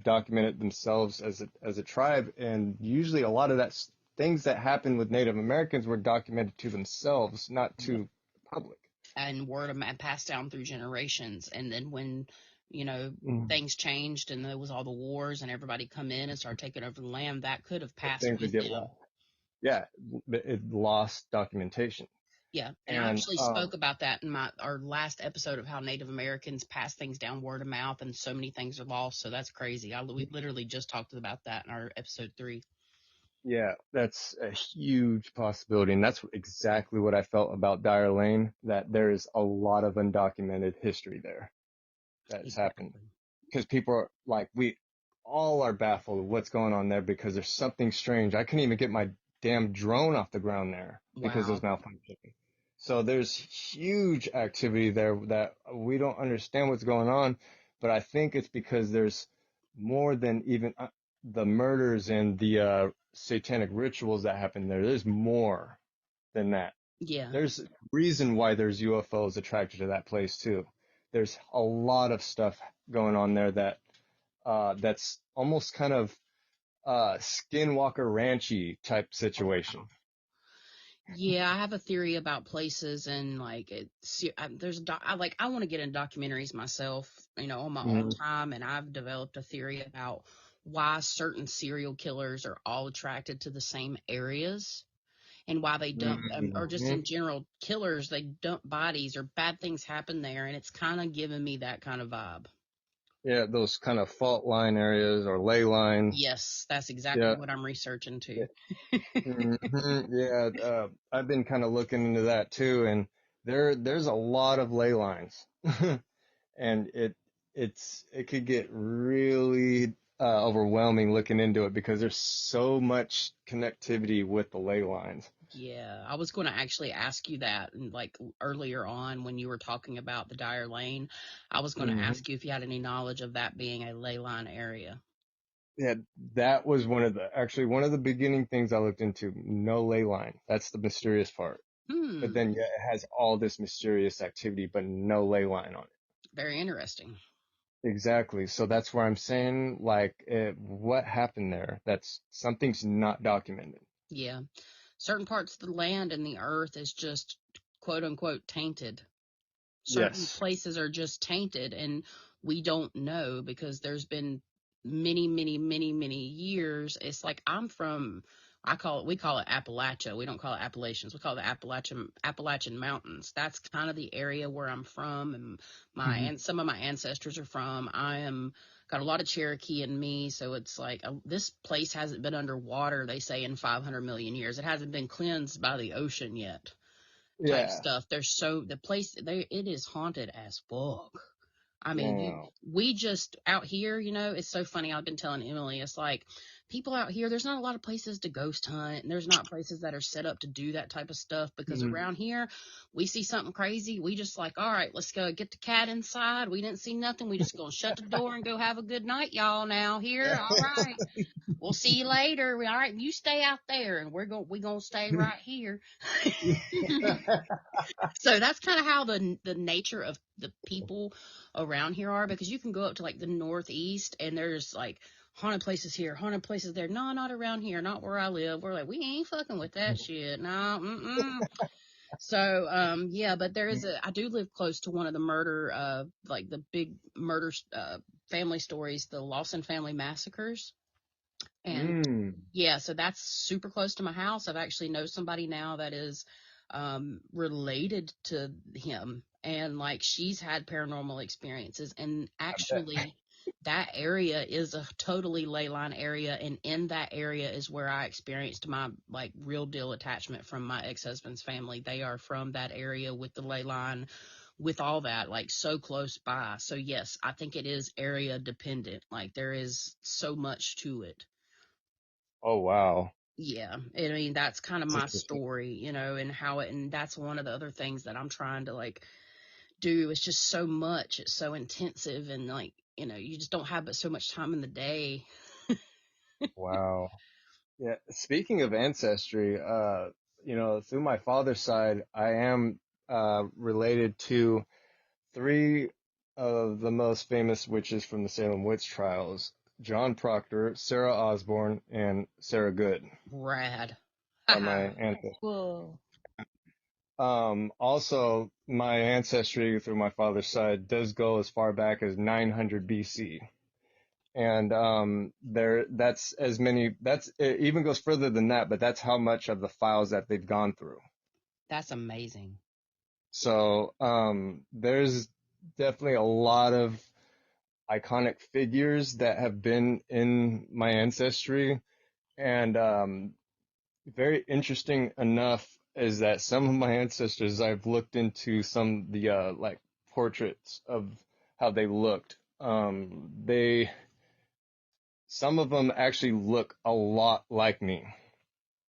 document it themselves as a tribe, and usually a lot of things that happened with Native Americans were documented to themselves, not Yep. to the public. And word of mouth passed down through generations. And then when, things changed and there was all the wars and everybody come in and started taking over the land, that could have passed Things would with get them. lost. Yeah, it lost documentation. Yeah. And I And actually spoke about that in our last episode of how Native Americans pass things down word of mouth and so many things are lost. So that's crazy. We literally just talked about that in our episode 3. yeah, that's a huge possibility. And that's exactly what I felt about Dyer Lane, that there is a lot of undocumented history there that's happened. Exactly. Because people are like, we all are baffled of what's going on there because there's something strange. I couldn't even get my damn drone off the ground there because it was Wow. malfunctioning. So there's huge activity there that we don't understand what's going on, but I think it's because there's more than even the murders and the satanic rituals that happen there. There's more than that. Yeah. There's a reason why there's UFOs attracted to that place too. There's a lot of stuff going on there that's almost kind of Skinwalker Ranchy type situation. Yeah, I have a theory about places and like I want to get in documentaries myself, on my own Mhm. time, and I've developed a theory about why certain serial killers are all attracted to the same areas and why they dump or just Mhm. in general killers, they dump bodies or bad things happen there, and it's kind of giving me that kind of vibe. Yeah, those kind of fault line areas or ley lines. Yes, that's exactly Yeah. what I'm researching too. Yeah, I've been kind of looking into that too, and there's a lot of ley lines, and it could get really overwhelming looking into it because there's so much connectivity with the ley lines. Yeah, I was going to actually ask you that, and like earlier on when you were talking about the Dyer Lane, I was going to Hmm. ask you if you had any knowledge of that being a ley line area. Yeah, that was one of the beginning things I looked into. No ley line. That's the mysterious part. But then, Hmm, yeah, it has all this mysterious activity, but no ley line on it. very interesting. Exactly. So that's where I'm saying, like, what happened there? That's something's not documented. Yeah, certain parts of the land and the earth is just quote unquote tainted. Certain Yes. places are just tainted, and we don't know because there's been many years. It's like I'm from, we call it Appalachia. We don't call it Appalachians. We call it the Appalachian Mountains. That's kind of the area where I'm from, and Hmm. some of my ancestors are from. Got a lot of Cherokee in me, so it's like this place hasn't been underwater, they say, in 500 million years. It hasn't been cleansed by the ocean yet, type Yeah. stuff. The place there, it is haunted as fuck. I mean, Wow. we just out here, it's so funny. I've been telling Emily, it's like people out here, there's not a lot of places to ghost hunt, and there's not places that are set up to do that type of stuff because Hmm. around here, we see something crazy, we just like, all right, let's go get the cat inside. We didn't see nothing. We just gonna shut the door and go have a good night, y'all. Now here, all right. We'll see you later. All right, you stay out there, and we gonna stay right here. So that's kind of how the nature of the people around here are, because you can go up to like the Northeast and there's like haunted places here, haunted places there. No, not around here, not where I live. We're like, we ain't fucking with that shit. No, mm-mm. So, yeah, but I do live close to one of the murder, like the big murder, family stories, the Lawson family massacres. And Mm. yeah, so that's super close to my house. I've actually know somebody now that is related to him, and like she's had paranormal experiences, and I bet. actually that area is a totally ley line area, and in that area is where I experienced my like real deal attachment from my ex-husband's family. They are from that area with the ley line, with all that, like so close by. So yes, I think it is area dependent. Like there is so much to it. Oh, wow. Yeah, I mean that's kind of That's my interesting. story, and and that's one of the other things that I'm trying to like do. It's just so much, it's so intensive, and like, you just don't have but so much time in the day. Wow. Yeah. Speaking of ancestry, through my father's side, I am related to three of the most famous witches from the Salem witch trials: John Proctor, Sarah Osborne, and Sarah Good Rad. are my Haha. ancestors. Whoa. Also, my ancestry through my father's side does go as far back as 900 BC. And it even goes further than that, but that's how much of the files that they've gone through. That's amazing. So there's definitely a lot of iconic figures that have been in my ancestry, and very interesting enough is that some of my ancestors, I've looked into some of the like portraits of how they looked. Some of them actually look a lot like me.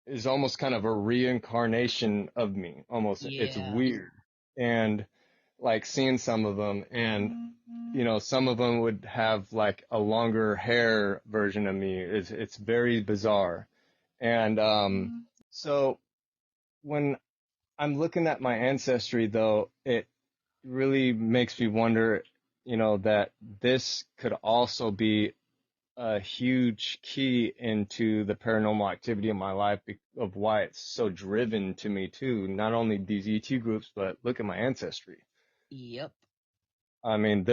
Is almost kind of a reincarnation of me. Almost, it's Yeah. weird. And like seeing some of them, and some of them would have like a longer hair version of me. It's very bizarre. And so when I'm looking at my ancestry, though, it really makes me wonder, that this could also be a huge key into the paranormal activity in my life of why it's so driven to me too. Not only these ET groups, but look at my ancestry. Yep. I mean,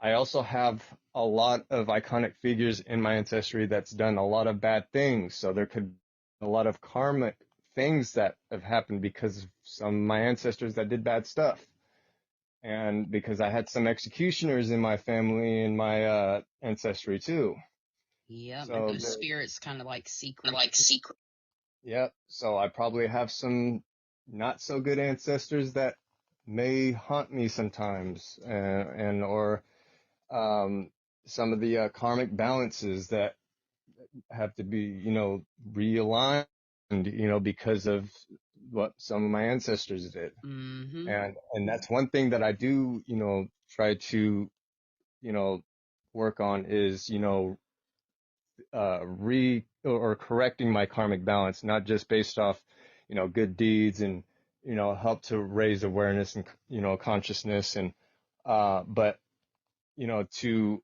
I also have a lot of iconic figures in my ancestry that's done a lot of bad things. So there could be a lot of karmic things that have happened because of some of my ancestors that did bad stuff. And because I had some executioners in my family and my ancestry too. Yep. And So those spirits kind of like secret. yep. So I probably have some not so good ancestors that may haunt me sometimes, and or some of the karmic balances that have to be, realigned, because of what some of my ancestors did. Mm-hmm. And that's one thing that I do, try to, work on is, or correcting my karmic balance, not just based off, good deeds and, help to raise awareness and, consciousness and, but, to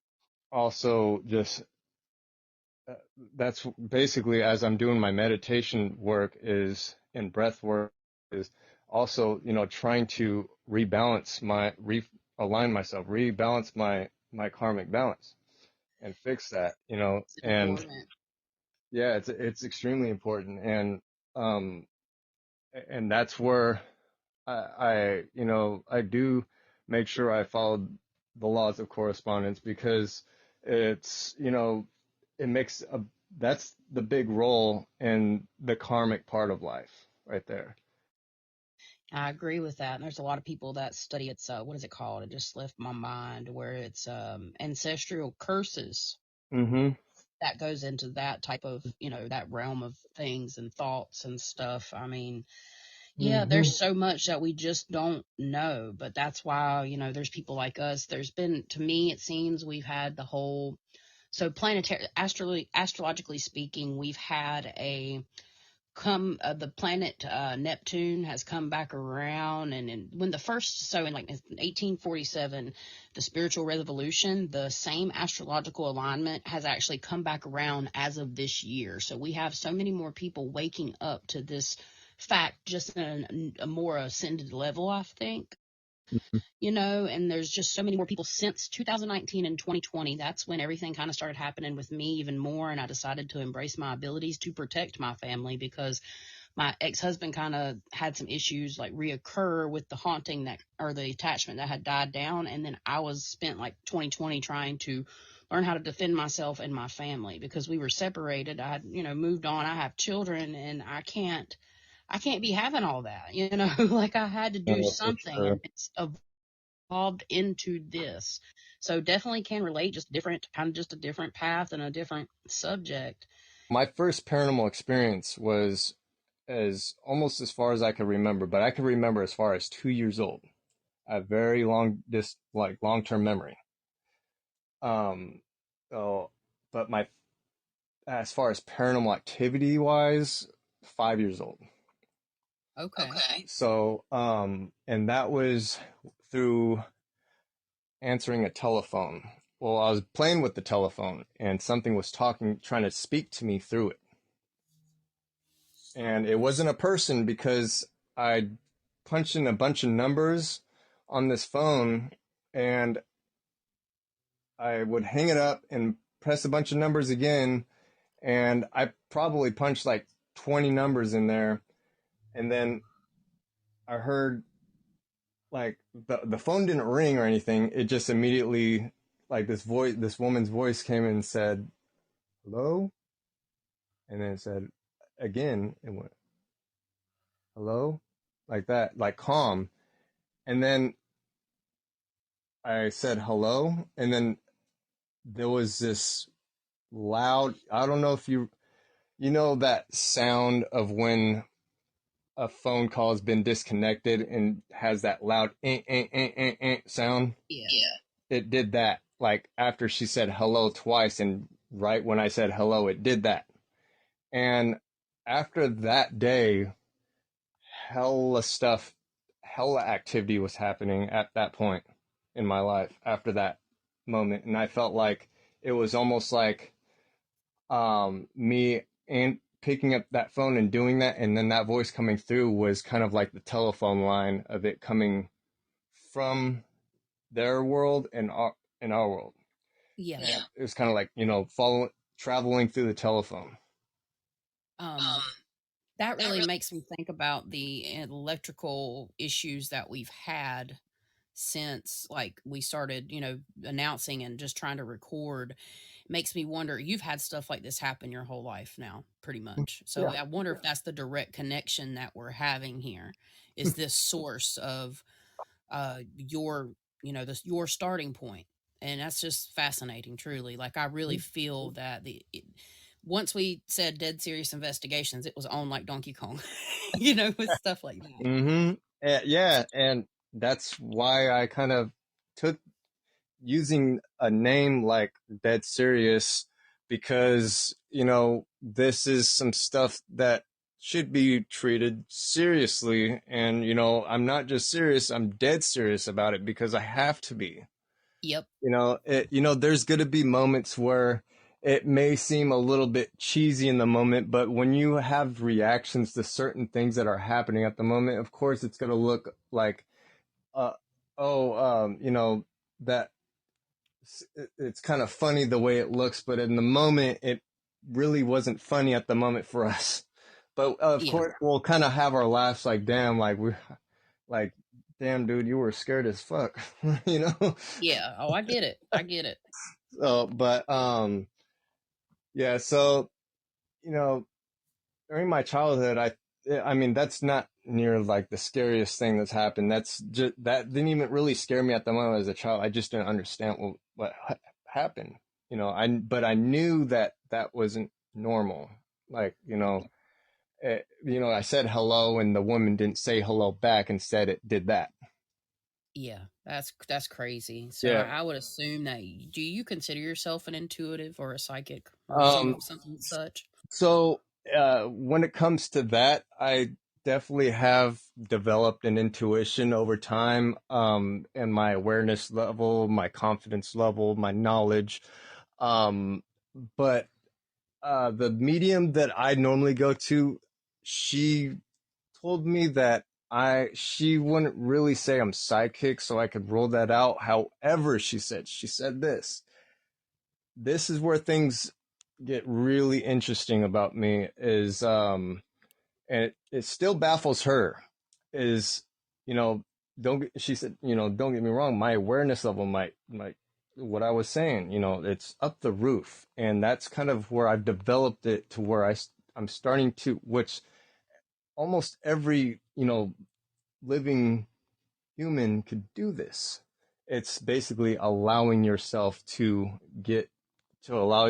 also just, that's basically as I'm doing my meditation work is and breath work is also, trying to align myself, rebalance my karmic balance and fix that, It's and important. yeah, it's extremely important. Um, and that's where I do make sure I follow the laws of correspondence because it's, it makes that's the big role in the karmic part of life right there. I agree with that. And there's a lot of people that study it's what is it called? It just left my mind where it's ancestral curses Mm-hmm. that goes into that type of, that realm of things and thoughts and stuff. I mean, yeah, Mm-hmm. there's so much that we just don't know, but that's why, there's people like us. There's been, to me, it seems we've had the whole, so planetary, astrologically speaking, we've had the planet Neptune has come back around, and when the first, so in like 1847, the spiritual revolution, the same astrological alignment has actually come back around as of this year. So we have so many more people waking up to this fact just in a more ascended level, I think. And there's just so many more people since 2019 and 2020. That's when everything kind of started happening with me even more. And I decided to embrace my abilities to protect my family because my ex-husband kind of had some issues like reoccur with the haunting or the attachment that had died down. And then I spent like 2020 trying to learn how to defend myself and my family because we were separated. I had, moved on. I have children and I can't be having all that, like I had to do No, for something, sure. and it's evolved into this. So definitely can relate, just different, kind of just a different path and a different subject. My first paranormal experience was as almost as far as I could remember, but I can remember as far as 2 years old. A very long-term memory. Um, so, but as far as paranormal activity wise, 5 years old. Okay. So, and that was through answering a telephone. Well, I was playing with the telephone and something was trying to speak to me through it. And it wasn't a person because I punched in a bunch of numbers on this phone and I would hang it up and press a bunch of numbers again. And I probably punched like 20 numbers in there. And then I heard like the phone didn't ring or anything. It just immediately like this woman's voice came in and said, "Hello?" And then it said again, it went, "Hello?" Like that, like calm. And then I said hello, and then there was this loud, I don't know if you know that sound of when a phone call has been disconnected and has that loud sound. Yeah. It did that like after she said hello twice, and right when I said hello, it did that. And after that day, hella stuff, hella activity was happening at that point in my life after that moment. And I felt like it was almost like me and picking up that phone and doing that, and then that voice coming through was kind of like the telephone line of it coming from their world and our world. Yeah. And it was kind of like traveling through the telephone. Um, that really makes me think about the electrical issues that we've had since like we started, announcing and just trying to record. Makes me wonder, you've had stuff like this happen your whole life now, pretty much. So Yeah. I wonder if that's the direct connection that we're having here, is this source of your, your starting point. And that's just fascinating, truly. Like, I really feel that once we said dead serious investigations, it was on like Donkey Kong, with stuff like that. Mm-hmm. Yeah, and that's why I kind of took using a name like Dead Serious, because, this is some stuff that should be treated seriously. And, I'm not just serious, I'm dead serious about it because I have to be. Yep. There's going to be moments where it may seem a little bit cheesy in the moment, but when you have reactions to certain things that are happening at the moment, of course, it's going to look like, uh, that it's kind of funny the way it looks, but in the moment, it really wasn't funny at the moment for us. But of Yeah. course, we'll kind of have our laughs like, damn, like, damn, dude, you were scared as fuck, Yeah. Oh, I get it. I get it. So, but, yeah, so, during my childhood, I mean, that's not near like the scariest thing that's happened. That didn't even really scare me at the moment as a child. I just didn't understand what happened, but I knew that wasn't normal. Like, I said hello and the woman didn't say hello back. Instead, it did that. Yeah, that's crazy. So Yeah. I would assume that do you consider yourself an intuitive or a psychic or Um, something such? so, when it comes to that, I definitely have developed an intuition over time, and my awareness level, my confidence level, my knowledge. Um, but the medium that I normally go to, she told me that she wouldn't really say I'm psychic, so I could rule that out. However, she said this is where things get really interesting about me is, and it still baffles her, is, she said, don't get me wrong, my awareness level might what I was saying, it's up the roof, and that's kind of where I've developed it to where I'm starting to, which almost every, living human could do this. It's basically allowing yourself to allow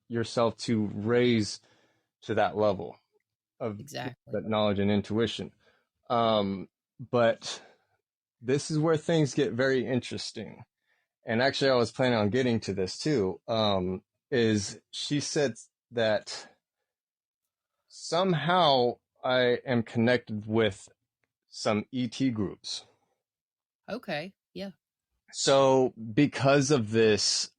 yourself to raise to that level of Exactly. that knowledge and intuition. But this is where things get very interesting. And actually, I was planning on getting to this too. Is she said that somehow I am connected with some ET groups. Okay. Yeah. So because of this,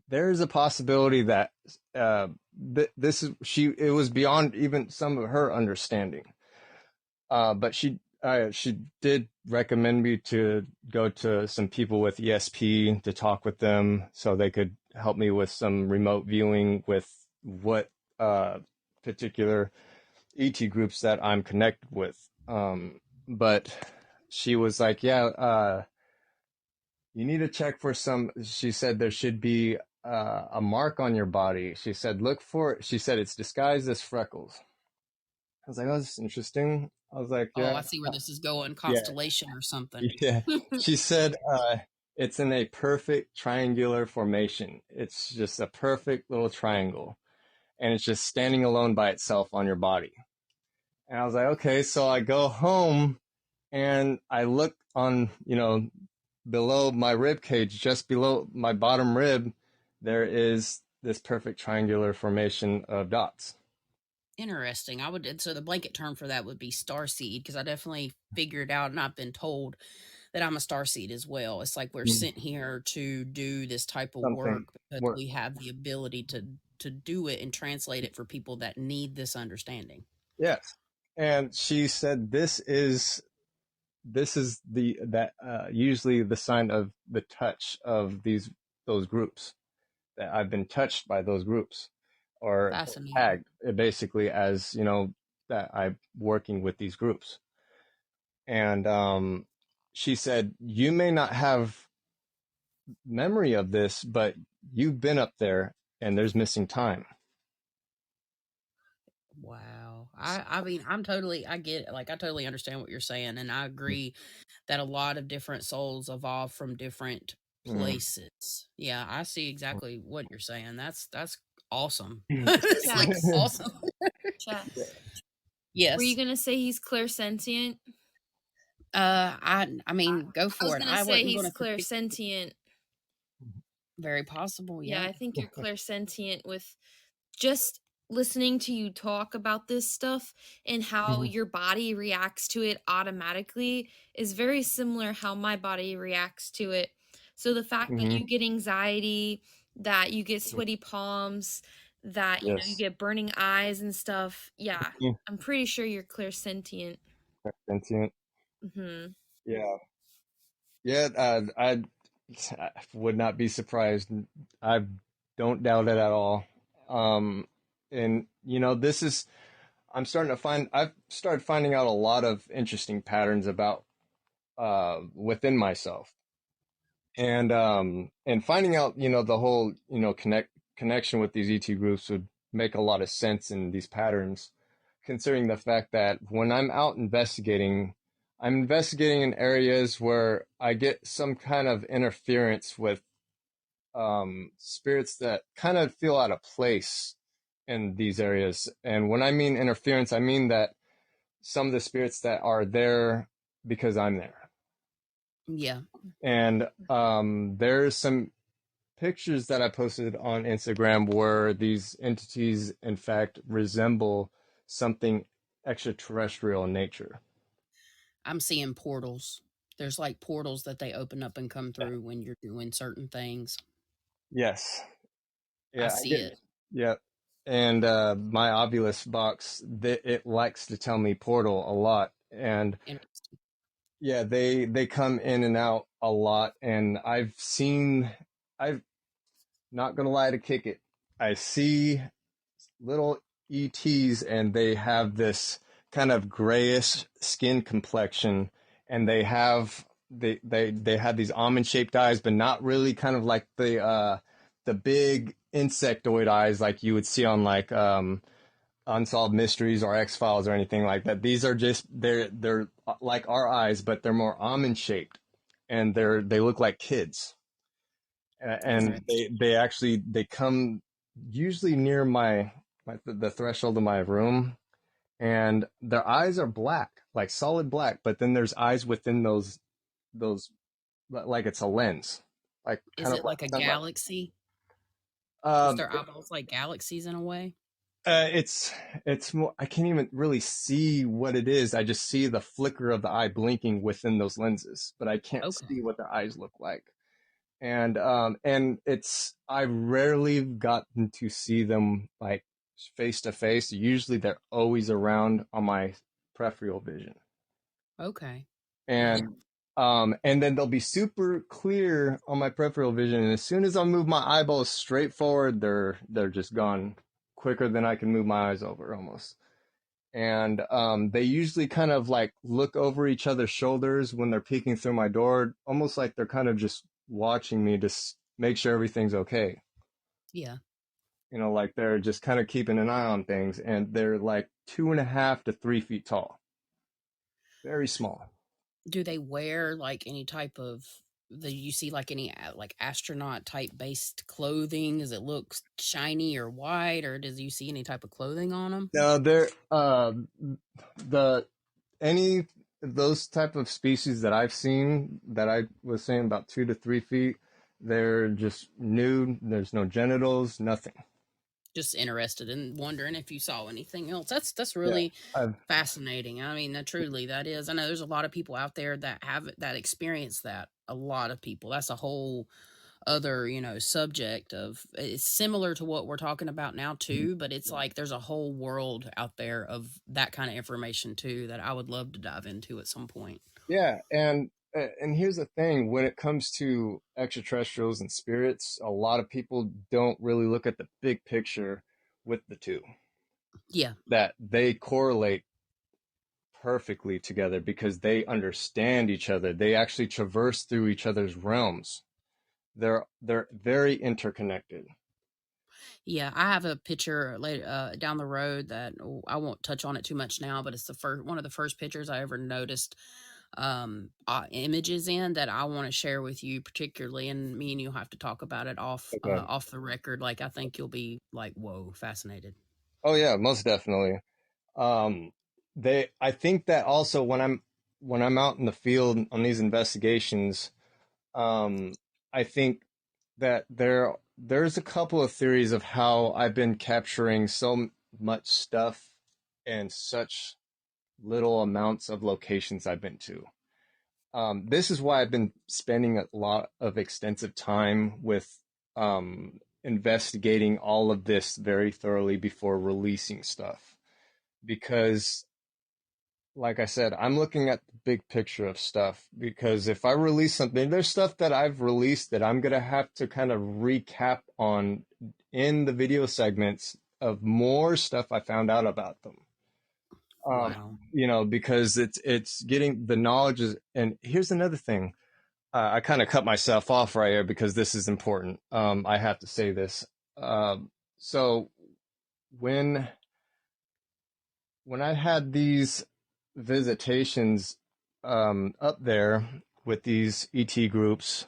there's a possibility that it was beyond even some of her understanding. But she did recommend me to go to some people with ESP to talk with them so they could help me with some remote viewing with what particular ET groups that I'm connected with. But she was like, yeah, you need to check for some. She said there should be a mark on your body. She said, look for it. She said it's disguised as freckles. I was like, oh, that's interesting. I was like, Oh, yeah, I see where this is going. yeah, Constellation or something. yeah. She said, it's in a perfect triangular formation. It's just a perfect little triangle, and it's just standing alone by itself on your body. And I was like, okay. So I go home and I look on, below my rib cage, just below my bottom rib, there is this perfect triangular formation of dots. Interesting. So the blanket term for that would be star seed, because I definitely figured out and I've been told that I'm a star seed as well. It's like we're sent here to do this type of Something work because work. we have the ability to do it and translate it for people that need this understanding. Yes. And she said this is usually the sign of the touch of those groups, that I've been touched by those groups, or Fascinating. tagged basically as, that I'm working with these groups. And she said, you may not have memory of this, but you've been up there and there's missing time. Wow. I mean, I get it. Like, I totally understand what you're saying. And I agree that a lot of different souls evolve from different places. Yeah, I see exactly what you're saying. That's awesome. Mm. It's like Chess. awesome. Chess. Were you Yes. gonna say he's clairsentient? I mean, go I was for it. gonna I say wasn't he's going to critique. clairsentient. Very possible. Yeah, Yeah. I think you're clairsentient with just listening to you talk about this stuff and how Mhm. your body reacts to it automatically is very similar how my body reacts to it. So the fact that Mhm. you get anxiety, that you get sweaty palms, that you Yes. get burning eyes and stuff, yeah, Mm. I'm pretty sure you're clairsentient. Sentient. Mhm. Yeah. Yeah. I would not be surprised. I don't doubt it at all. Um, and this is I've started finding out a lot of interesting patterns about within myself, and finding out the whole connection with these ET groups would make a lot of sense in these patterns, considering the fact that when I'm out investigating, I'm investigating in areas where I get some kind of interference with spirits that kind of feel out of place in these areas. And when I mean interference, I mean that some of the spirits that are there because I'm there. Yeah. And there's some pictures that I posted on Instagram where these entities, in fact, resemble something extraterrestrial in nature. I'm seeing portals. There's like portals that they open up and come through when you're doing certain things. Yes. I Yeah, I see get. it. Yeah. And my Ovilus box, it likes to tell me portal a lot. And Interesting. yeah, they come in and out a lot. And I've not gonna lie to kick it. I see little ETs and they have this kind of grayish skin complexion, and they have these almond shaped eyes, but not really kind of like the big insectoid eyes like you would see on like Unsolved Mysteries or X Files or anything like that. These are just they're like our eyes, but they're more almond shaped, and they look like kids. And Interesting. they come usually near the threshold of my room, and their eyes are black, like solid black, but then there's eyes within those like it's a lens, like Is kind of it like a like galaxy? Is um their eyeballs like galaxies in a way? it's more, I can't even really see what it is. I just see the flicker of the eye blinking within those lenses, but I can't Okay. see what their eyes look like. And it's I've rarely gotten to see them like face to face. Usually they're always around on my peripheral vision. Okay. Yeah. And then they'll be super clear on my peripheral vision, and as soon as I move my eyeballs straight forward, they're just gone quicker than I can move my eyes over almost. And they usually kind of like look over each other's shoulders when they're peeking through my door, almost like they're kind of just watching me to make sure everything's okay. Yeah. Like they're just kind of keeping an eye on things, and they're like 2.5 to 3 feet tall, very small. Do they wear like any type of do you see like any like astronaut type based clothing? Does it look shiny or white, or does you see any type of clothing on them? No, they're the any of those type of species that I've seen that I was saying about 2 to 3 feet, they're just nude. There's no genitals, nothing. Just interested and wondering if you saw anything else. That's Yeah, really I've fascinating. I mean, truly that is. I know there's a lot of people out there that have that experience that. A lot of people. That's a whole other, subject of it's similar to what we're talking about now too, but it's like there's a whole world out there of that kind of information too that I would love to dive into at some point. yeah, and here's the thing: when it comes to extraterrestrials and spirits, a lot of people don't really look at the big picture with the two. Yeah. That they correlate perfectly together because they understand each other. They actually traverse through each other's realms. They're very interconnected. Yeah, I have a picture later down the road that I won't touch on it too much now, but it's the first one of the first pictures I ever noticed images in that I want to share with you particularly, and me and you'll have to talk about it Okay. off the record. Like, I think you'll be like, whoa, fascinated. Oh yeah, most definitely. Um, I think that also when I'm out in the field on these investigations, I think that there's a couple of theories of how I've been capturing so much stuff and such little amounts of locations I've been to. This is why I've been spending a lot of extensive time with investigating all of this very thoroughly before releasing stuff. Because, like I said, I'm looking at the big picture of stuff. Because if I release something, there's stuff that I've released that I'm going to have to kind of recap on in the video segments of more stuff I found out about them. Wow. Because it's getting the knowledge is, and here's another thing. I kind of cut myself off right here because this is important. I have to say this. So when I had these visitations up there with these ET groups,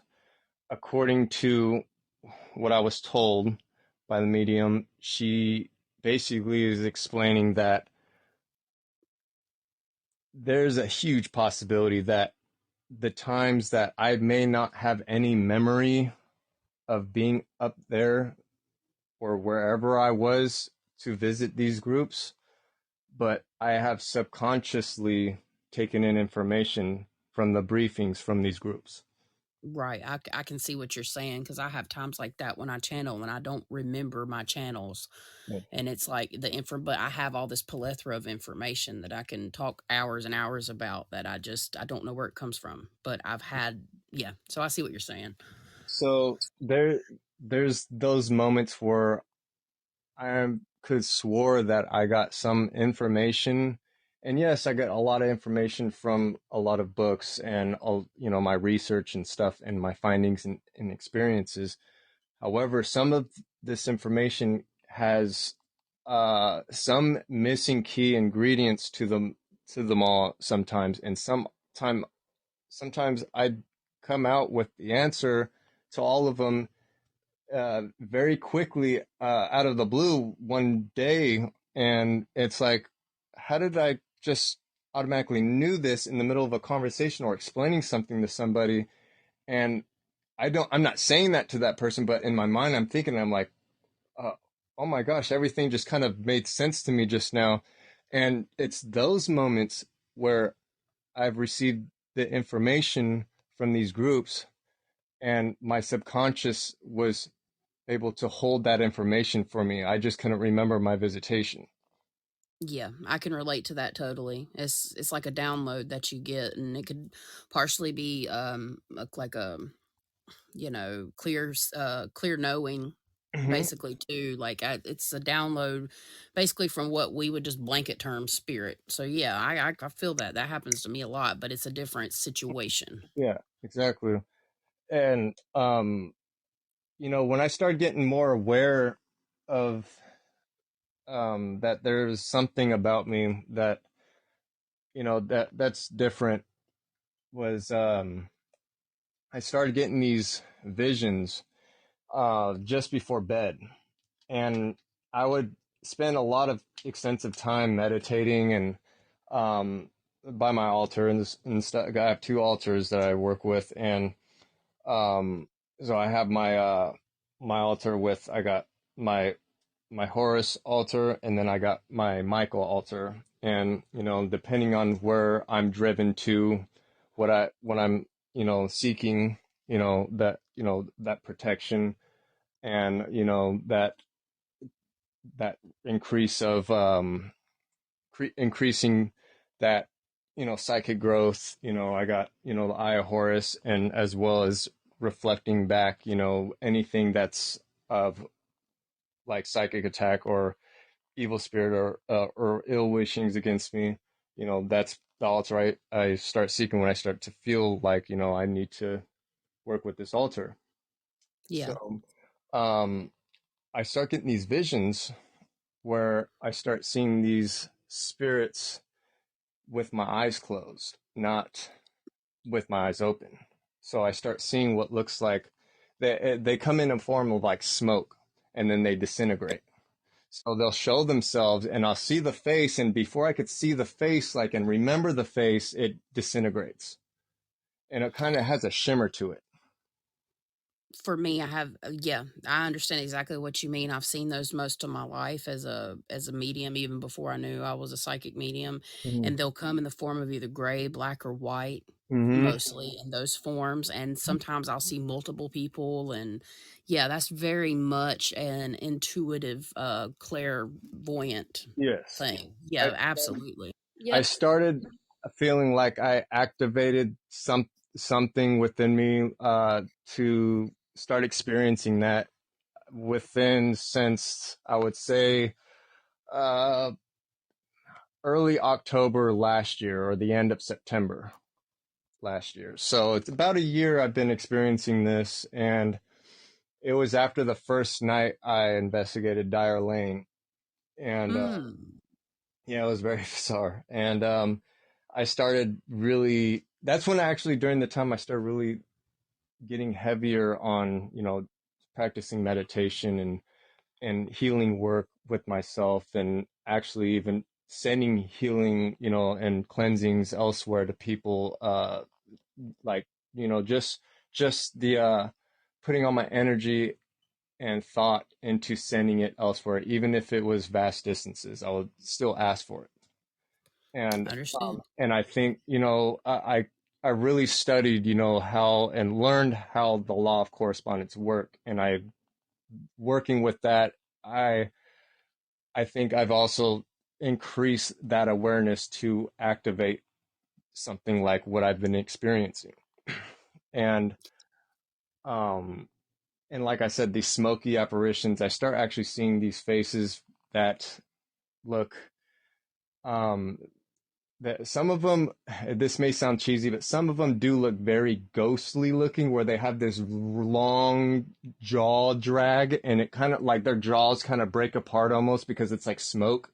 according to what I was told by the medium, she basically is explaining that there's a huge possibility that the times that I may not have any memory of being up there or wherever I was to visit these groups, but I have subconsciously taken in information from the briefings from these groups. Right. I can see what you're saying because I have times like that when I channel and I don't remember my channels. Yeah. And it's like but I have all this plethora of information that I can talk hours and hours about that I don't know where it comes from. But yeah. So I see what you're saying. So there's those moments where I could swore that I got some information, and yes, I got a lot of information from a lot of books and my research and stuff and my findings and experiences. However, some of this information has some missing key ingredients to them all sometimes, and sometimes I'd come out with the answer to all of them very quickly out of the blue one day, and it's like, how did I just automatically knew this in the middle of a conversation or explaining something to somebody? And I'm not saying that to that person, but in my mind, I'm thinking, I'm like, uh, oh my gosh, everything just kind of made sense to me just now. And it's those moments where I've received the information from these groups, and my subconscious was able to hold that information for me. I just couldn't remember my visitation. Yeah, I can relate to that totally. It's like a download that you get, and it could partially be like a clear knowing Mm-hmm. basically too. Like it's a download basically from what we would just blanket term spirit. So yeah, I feel that happens to me a lot, but it's a different situation. Yeah, exactly. And when I started getting more aware of that there's something about me that that's different was I started getting these visions just before bed, and I would spend a lot of extensive time meditating and by my altar and stuff. I have two altars that I work with, and um, so I have my altar with I got my Horus altar, and then I got my Michael altar, and depending on where I'm driven to, what I'm seeking, that protection, and that increase of increasing that psychic growth. I got the Eye of Horus, and as well as reflecting back anything that's of like psychic attack or evil spirit or ill wishings against me. That's the altar I start seeking when I start to feel like I need to work with this altar. Yeah. So I start getting these visions where I start seeing these spirits with my eyes closed, not with my eyes open. So I start seeing what looks like they come in a form of like smoke and then they disintegrate. So they'll show themselves and I'll see the face, and before I could see the face like and remember the face, it disintegrates. And it kind of has a shimmer to it. For me, I have yeah, I understand exactly what you mean. I've seen those most of my life as a medium, even before I knew I was a psychic medium, Mm-hmm. and they'll come in the form of either gray, black, or white, Mm-hmm. mostly in those forms. And sometimes I'll see multiple people, and yeah, that's very much an intuitive, clairvoyant Yes. thing. I, Yeah, absolutely. I Yep. started feeling like I activated something within me to start experiencing that within, since I would say uh, early October last year or the end of September last year. So it's about a year I've been experiencing this, and it was after the first night I investigated Dyer Lane, and Mm. yeah, it was very bizarre. And I started really. That's when actually during the time I started really getting heavier on practicing meditation and healing work with myself, and actually even sending healing and cleansings elsewhere to people, like just the putting all my energy and thought into sending it elsewhere, even if it was vast distances. I would still ask for it. and Understood. and I think I really studied how and learned how the law of correspondence work, and I working with that, I think I've also increased that awareness to activate something like what I've been experiencing. And um and like I said, these smoky apparitions, I start actually seeing these faces that look, um that some of them, this may sound cheesy, but some of them do look very ghostly looking, where they have this long jaw drag, and it kind of like their jaws kind of break apart almost because it's like smoke.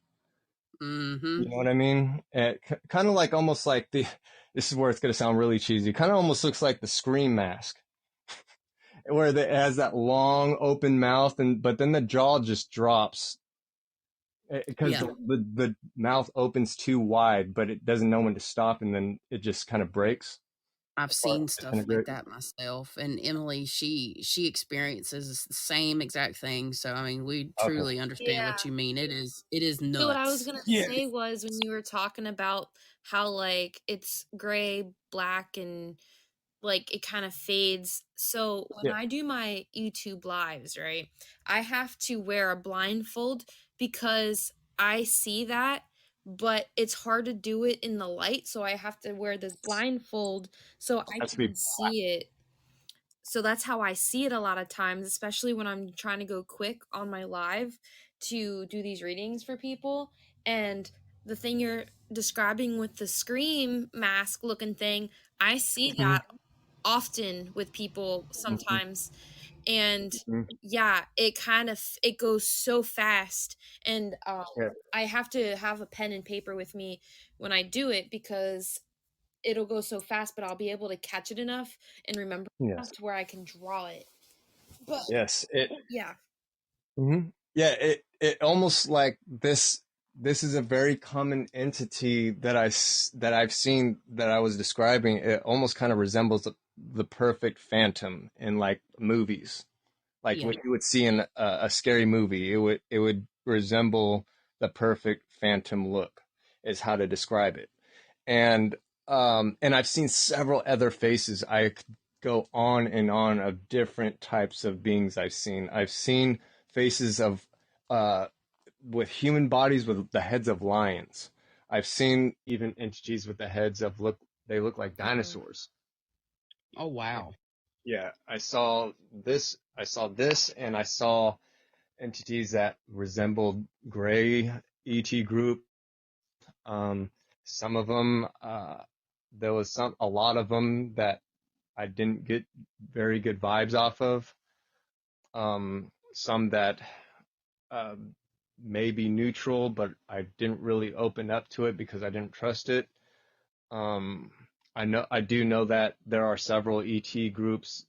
Mm-hmm. You know what I mean? It kind of like almost like this is where it's going to sound really cheesy. Kind of almost looks like the Scream mask, where it has that long open mouth, and but then the jaw just drops because Yeah. the mouth opens too wide, but it doesn't know when to stop, and then it just kind of breaks I've apart, seen stuff like disintegrates. that myself, and Emily, she experiences the same exact thing. So I mean, we Okay. truly understand Yeah. what you mean. It is So what I was nuts. gonna Yeah. say was when you were talking about how like it's gray, black, and like it kind of fades. So when Yeah. I do my YouTube lives, right, I have to wear a blindfold because I see that, but it's hard to do it in the light. So I have to wear this blindfold so I Has to be. can see it. So that's how I see it a lot of times, especially when I'm trying to go quick on my live to do these readings for people. And the thing you're describing with the scream mask looking thing, I see Mhm, that often with people mhm, sometimes. And mhm. yeah, it kind of it goes so fast. And Yeah. I have to have a pen and paper with me when I do it because it'll go so fast, but I'll be able to catch it enough and remember enough Yes. to where I can draw it. But Yes. yeah, Yeah. It almost like this. This is a very common entity that that I've seen that I was describing. It almost kind of resembles the perfect phantom in like movies, like Yeah. what you would see in a scary movie. It would resemble the perfect phantom look, is how to describe it. and and I've seen several other faces. I could go on and on of different types of beings I've seen. I've seen faces of uh with human bodies with the heads of lions. I've seen even entities with the heads of they look like mm-mm. dinosaurs. Oh wow. Yeah, I saw this, and I saw entities that resembled gray ET group. Um, some of them, there was a lot of them that I didn't get very good vibes off of. Some that uh, may be neutral, but I didn't really open up to it because I didn't trust it. Um, I do know that there are several ET groups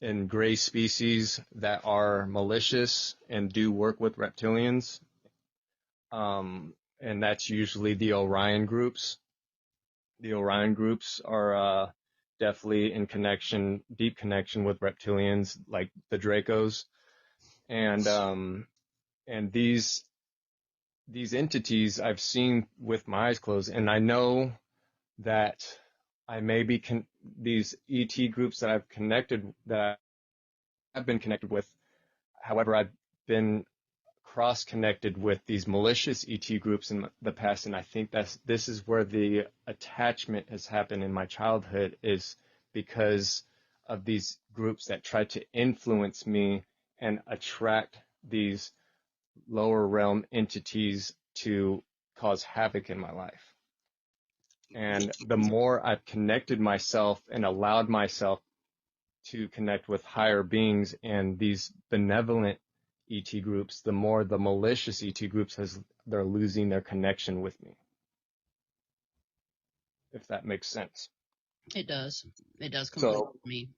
and gray species that are malicious and do work with reptilians. And that's usually the Orion groups. The Orion groups are definitely in connection, deep connection with reptilians, like the Dracos, and these entities I've seen with my eyes closed, and I know that I may be these ET groups that I've been connected with. However, I've been cross-connected with these malicious ET groups in the past, and I think this is where the attachment has happened in my childhood, is because of these groups that try to influence me and attract these lower realm entities to cause havoc in my life. And the more I've connected myself and allowed myself to connect with higher beings and these benevolent ET groups, the more the malicious ET groups they're losing their connection with me. If that makes sense. It does. It does completely for me.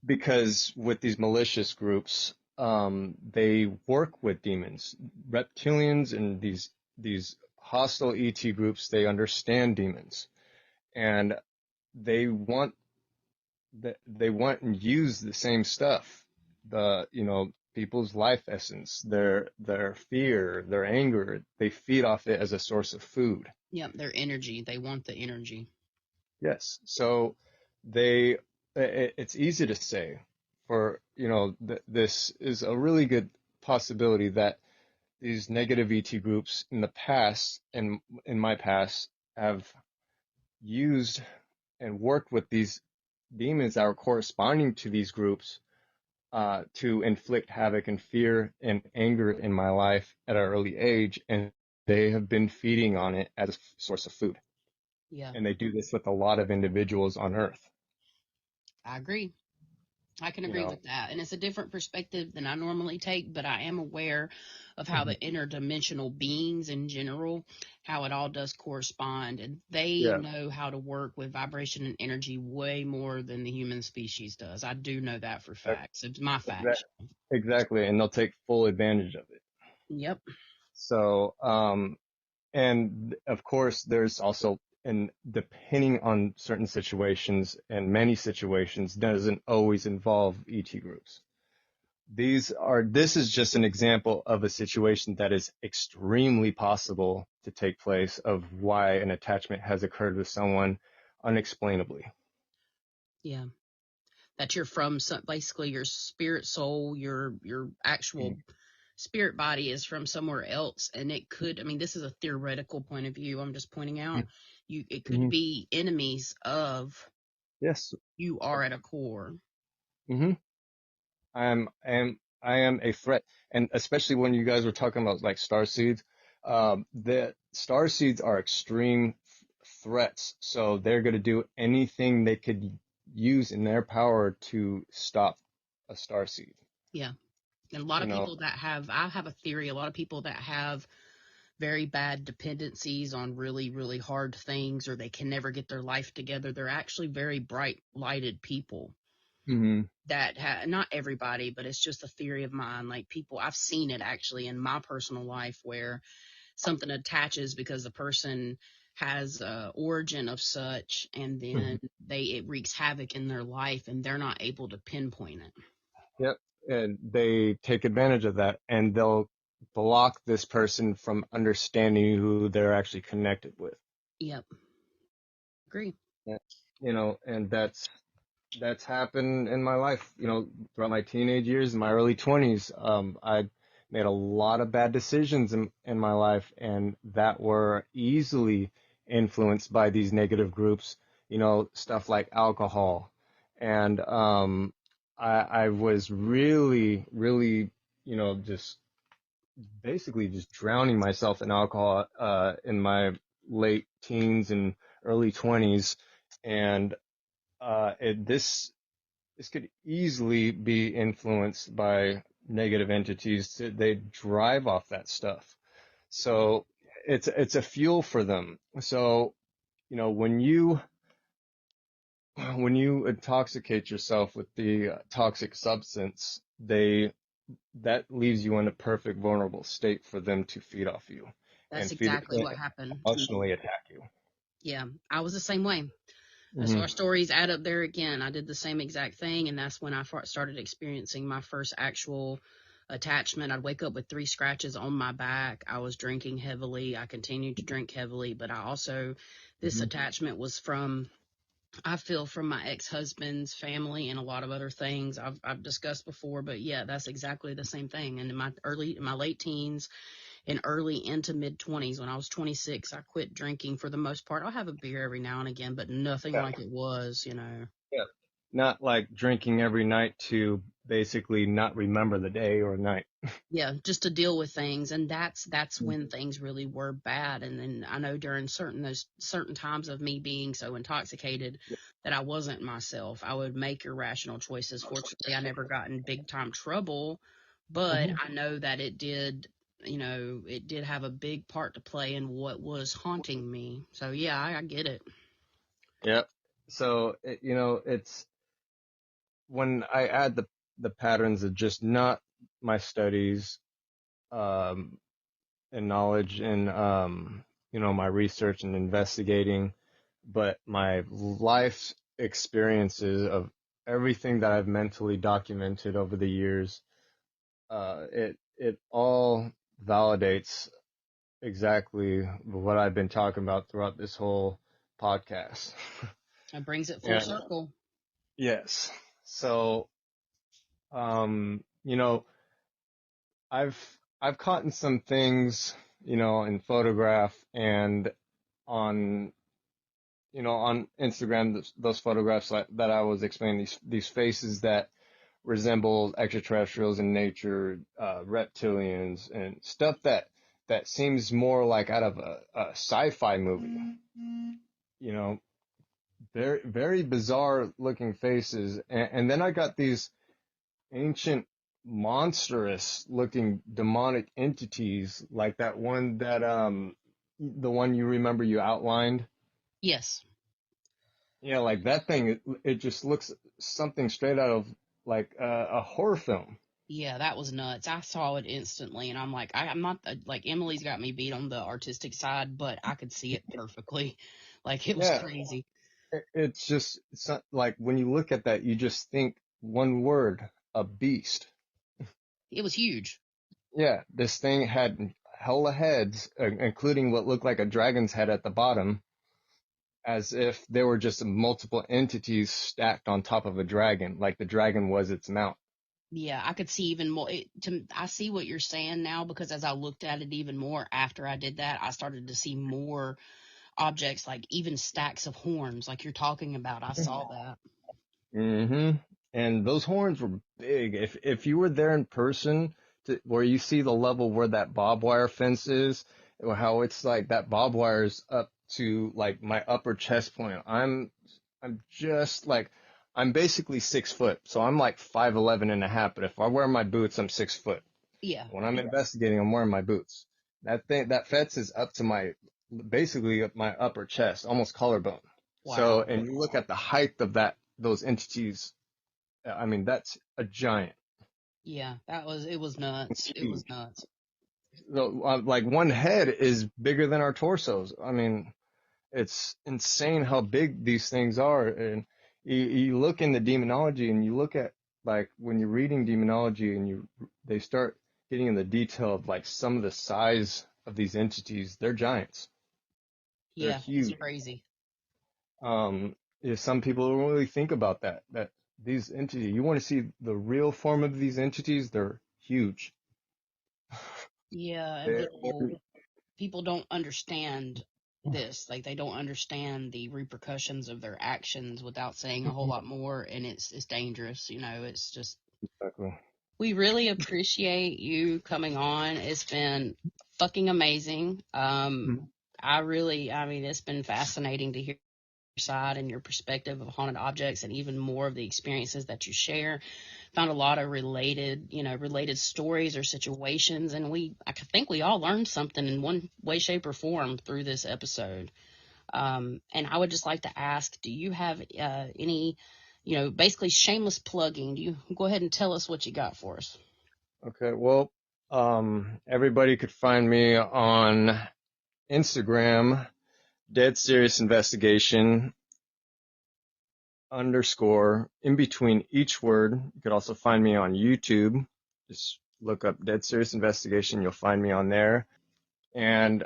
Because with these malicious groups, they work with demons, reptilians, and these hostile ET groups. They understand demons, and they want and use the same stuff. People's life essence, their fear, their anger. They feed off it as a source of food. Yep, their energy. They want the energy. Yes. So it's easy to say this is a really good possibility that these negative ET groups in the past and in my past have used and worked with these demons that are corresponding to these groups to inflict havoc and fear and anger in my life at an early age, and they have been feeding on it as a source of food. Yeah. And they do this with a lot of individuals on Earth. I agree. I can agree with that. And it's a different perspective than I normally take, but I am aware of how the interdimensional beings in general, how it all does correspond. And they know how to work with vibration and energy way more than the human species does. I do know that for facts. It's my fact. Exactly. And they'll take full advantage of it. Yep. So, and of course, there's also, and depending on certain situations, and many situations doesn't always involve ET groups. This is just an example of a situation that is extremely possible to take place, of why an attachment has occurred with someone unexplainably. Yeah. That you're from basically your spirit soul, your actual spirit body is from somewhere else, and it could, I mean, this is a theoretical point of view, I'm just pointing out, it could be enemies of you are at a core. I am a threat, and especially when you guys were talking about like starseeds, the starseeds are extreme threats, so they're going to do anything they could use in their power to stop a starseed. Yeah. And a lot of people that I have a theory, a lot of people that have very bad dependencies on really, really hard things, or they can never get their life together, they're actually very bright lighted people. That not everybody, but it's just a theory of mine. Like people, I've seen it actually in my personal life where something attaches because the person has a origin of such, and then it wreaks havoc in their life and they're not able to pinpoint it. Yep. And they take advantage of that, and they'll block this person from understanding who they're actually connected with. Yep. Agree. Yeah. And that's happened in my life, throughout my teenage years and my early 20s. I made a lot of bad decisions in my life, and that were easily influenced by these negative groups, stuff like alcohol. And I was really, really, just basically just drowning myself in alcohol in my late teens and early 20s. And this could easily be influenced by negative entities. They drive off that stuff. So it's a fuel for them. So, when you when you intoxicate yourself with the toxic substance, that leaves you in a perfect vulnerable state for them to feed off you That's and feed exactly what happened to me. emotionally attack you. Yeah, I was the same way. So Hmm. our stories add up there again. I did the same exact thing, and that's when I started experiencing my first actual attachment. I'd wake up with 3 scratches on my back. I was drinking heavily. I continued to drink heavily, but I also, this attachment was from, I feel, from my ex-husband's family and a lot of other things I've discussed before. But yeah, that's exactly the same thing. And in my late teens and early into mid 20s, when I was 26, I quit drinking for the most part. I'll have a beer every now and again, but nothing Yeah, like it was. yeah. Not like drinking every night to basically not remember the day or night. Yeah, just to deal with things. And that's when things really were bad. And then I know during those certain times of me being so intoxicated that I wasn't myself, I would make irrational choices. Fortunately, I never got in big time trouble, but Hmm. I know that it did, it did have a big part to play in what was haunting me. So yeah, I get it. Yeah. So, it's when I add the patterns of just not my studies, um, and knowledge and, my research and investigating, but my life experiences of everything that I've mentally documented over the years, it all validates exactly what I've been talking about throughout this whole podcast. It brings it full Yeah. circle. Yes. So, um, you know, I've I've caught in some things, in photograph and on, on Instagram, those photographs that I was explaining, these faces that resemble extraterrestrials in nature, reptilians, and stuff that seems more like out of a sci-fi movie. You know, very very bizarre looking faces, and then I got these ancient monstrous looking demonic entities like that one that the one you remember you outlined. Yes. Yeah, like that thing, it just looks something straight out of like a horror film. Yeah, that was nuts. I saw it instantly, and I'm like, I'm not like Emily's got me beat on the artistic side, but I could see it perfectly. Like it was Yeah, crazy. it's just like when you look at that, you just think one word, a beast. It was huge. Yeah, this thing had hella heads, including what looked like a dragon's head at the bottom, as if there were just multiple entities stacked on top of a dragon, like the dragon was its mount. Yeah, I could see even more. I see what you're saying now because as I looked at it even more after I did that, I started to see more objects, like even stacks of horns, like you're talking about. I saw that. Hmm. And those horns were big. If you were there in person, where you see the level where that barbed wire fence is, or how it's like that barbed wire is up to like my upper chest point. I'm just like I'm basically 6 foot, so I'm like 5'11" and a half. But if I wear my boots, I'm 6 foot. Yeah. When I'm investigating, I'm wearing my boots. That fence is up to basically up my upper chest, almost collarbone. So, Wow. and you look at the height of those entities. I mean, that's a giant. Yeah, it was nuts. It was Huge. nuts. So, like one head is bigger than our torsos. I mean, it's insane how big these things are. And you look in the demonology and you look at like when you're reading demonology and they start getting in the detail of like some of the size of these entities. They're giants. They're Yeah, it's huge. crazy. Some people don't really think about that these entities, you want to see the real form of these entities, they're huge. Yeah, and They're, people don't understand this. Like they don't understand the repercussions of their actions without saying a whole lot more, and it's dangerous. It's just exactly. we really appreciate you coming on. It's been fucking amazing. I mean, it's been fascinating to hear your side and your perspective of haunted objects and even more of the experiences that you share. Found a lot of related stories or situations, and I think we all learned something in one way, shape, or form through this episode. And I would just like to ask, do you have any, basically shameless plugging? Do you go ahead and tell us what you got for us? Okay, well, everybody could find me on Instagram, Dead Serious Investigation _ in between each word. You could also find me on YouTube. Just look up Dead Serious Investigation. You'll find me on there. And,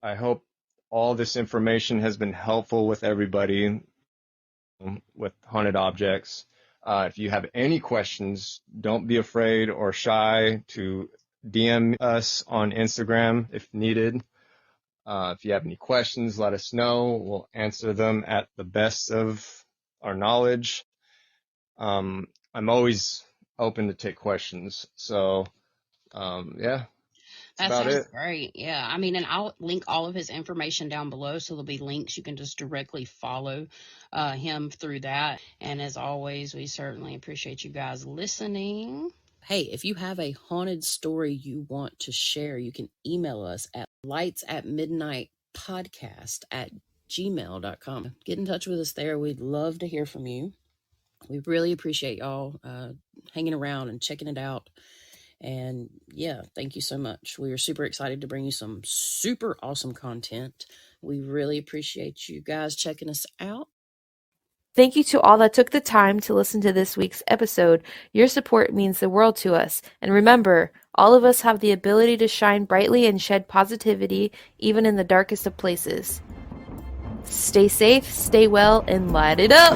I hope all this information has been helpful with everybody with haunted objects. If you have any questions, don't be afraid or shy to DM us on Instagram if needed. If you have any questions, let us know. We'll answer them at the best of our knowledge. I'm always open to take questions. So, yeah. That about sounds it. great. Yeah. I mean, and I'll link all of his information down below. So there'll be links. You can just directly follow him through that. And as always, we certainly appreciate you guys listening. Hey, if you have a haunted story you want to share, you can email us at lightsatmidnightpodcast@gmail.com. Get in touch with us there. We'd love to hear from you. We really appreciate y'all hanging around and checking it out. And yeah, thank you so much. We are super excited to bring you some super awesome content. We really appreciate you guys checking us out. Thank you to all that took the time to listen to this week's episode. Your support means the world to us. And remember, all of us have the ability to shine brightly and shed positivity even in the darkest of places. Stay safe, stay well, and light it up!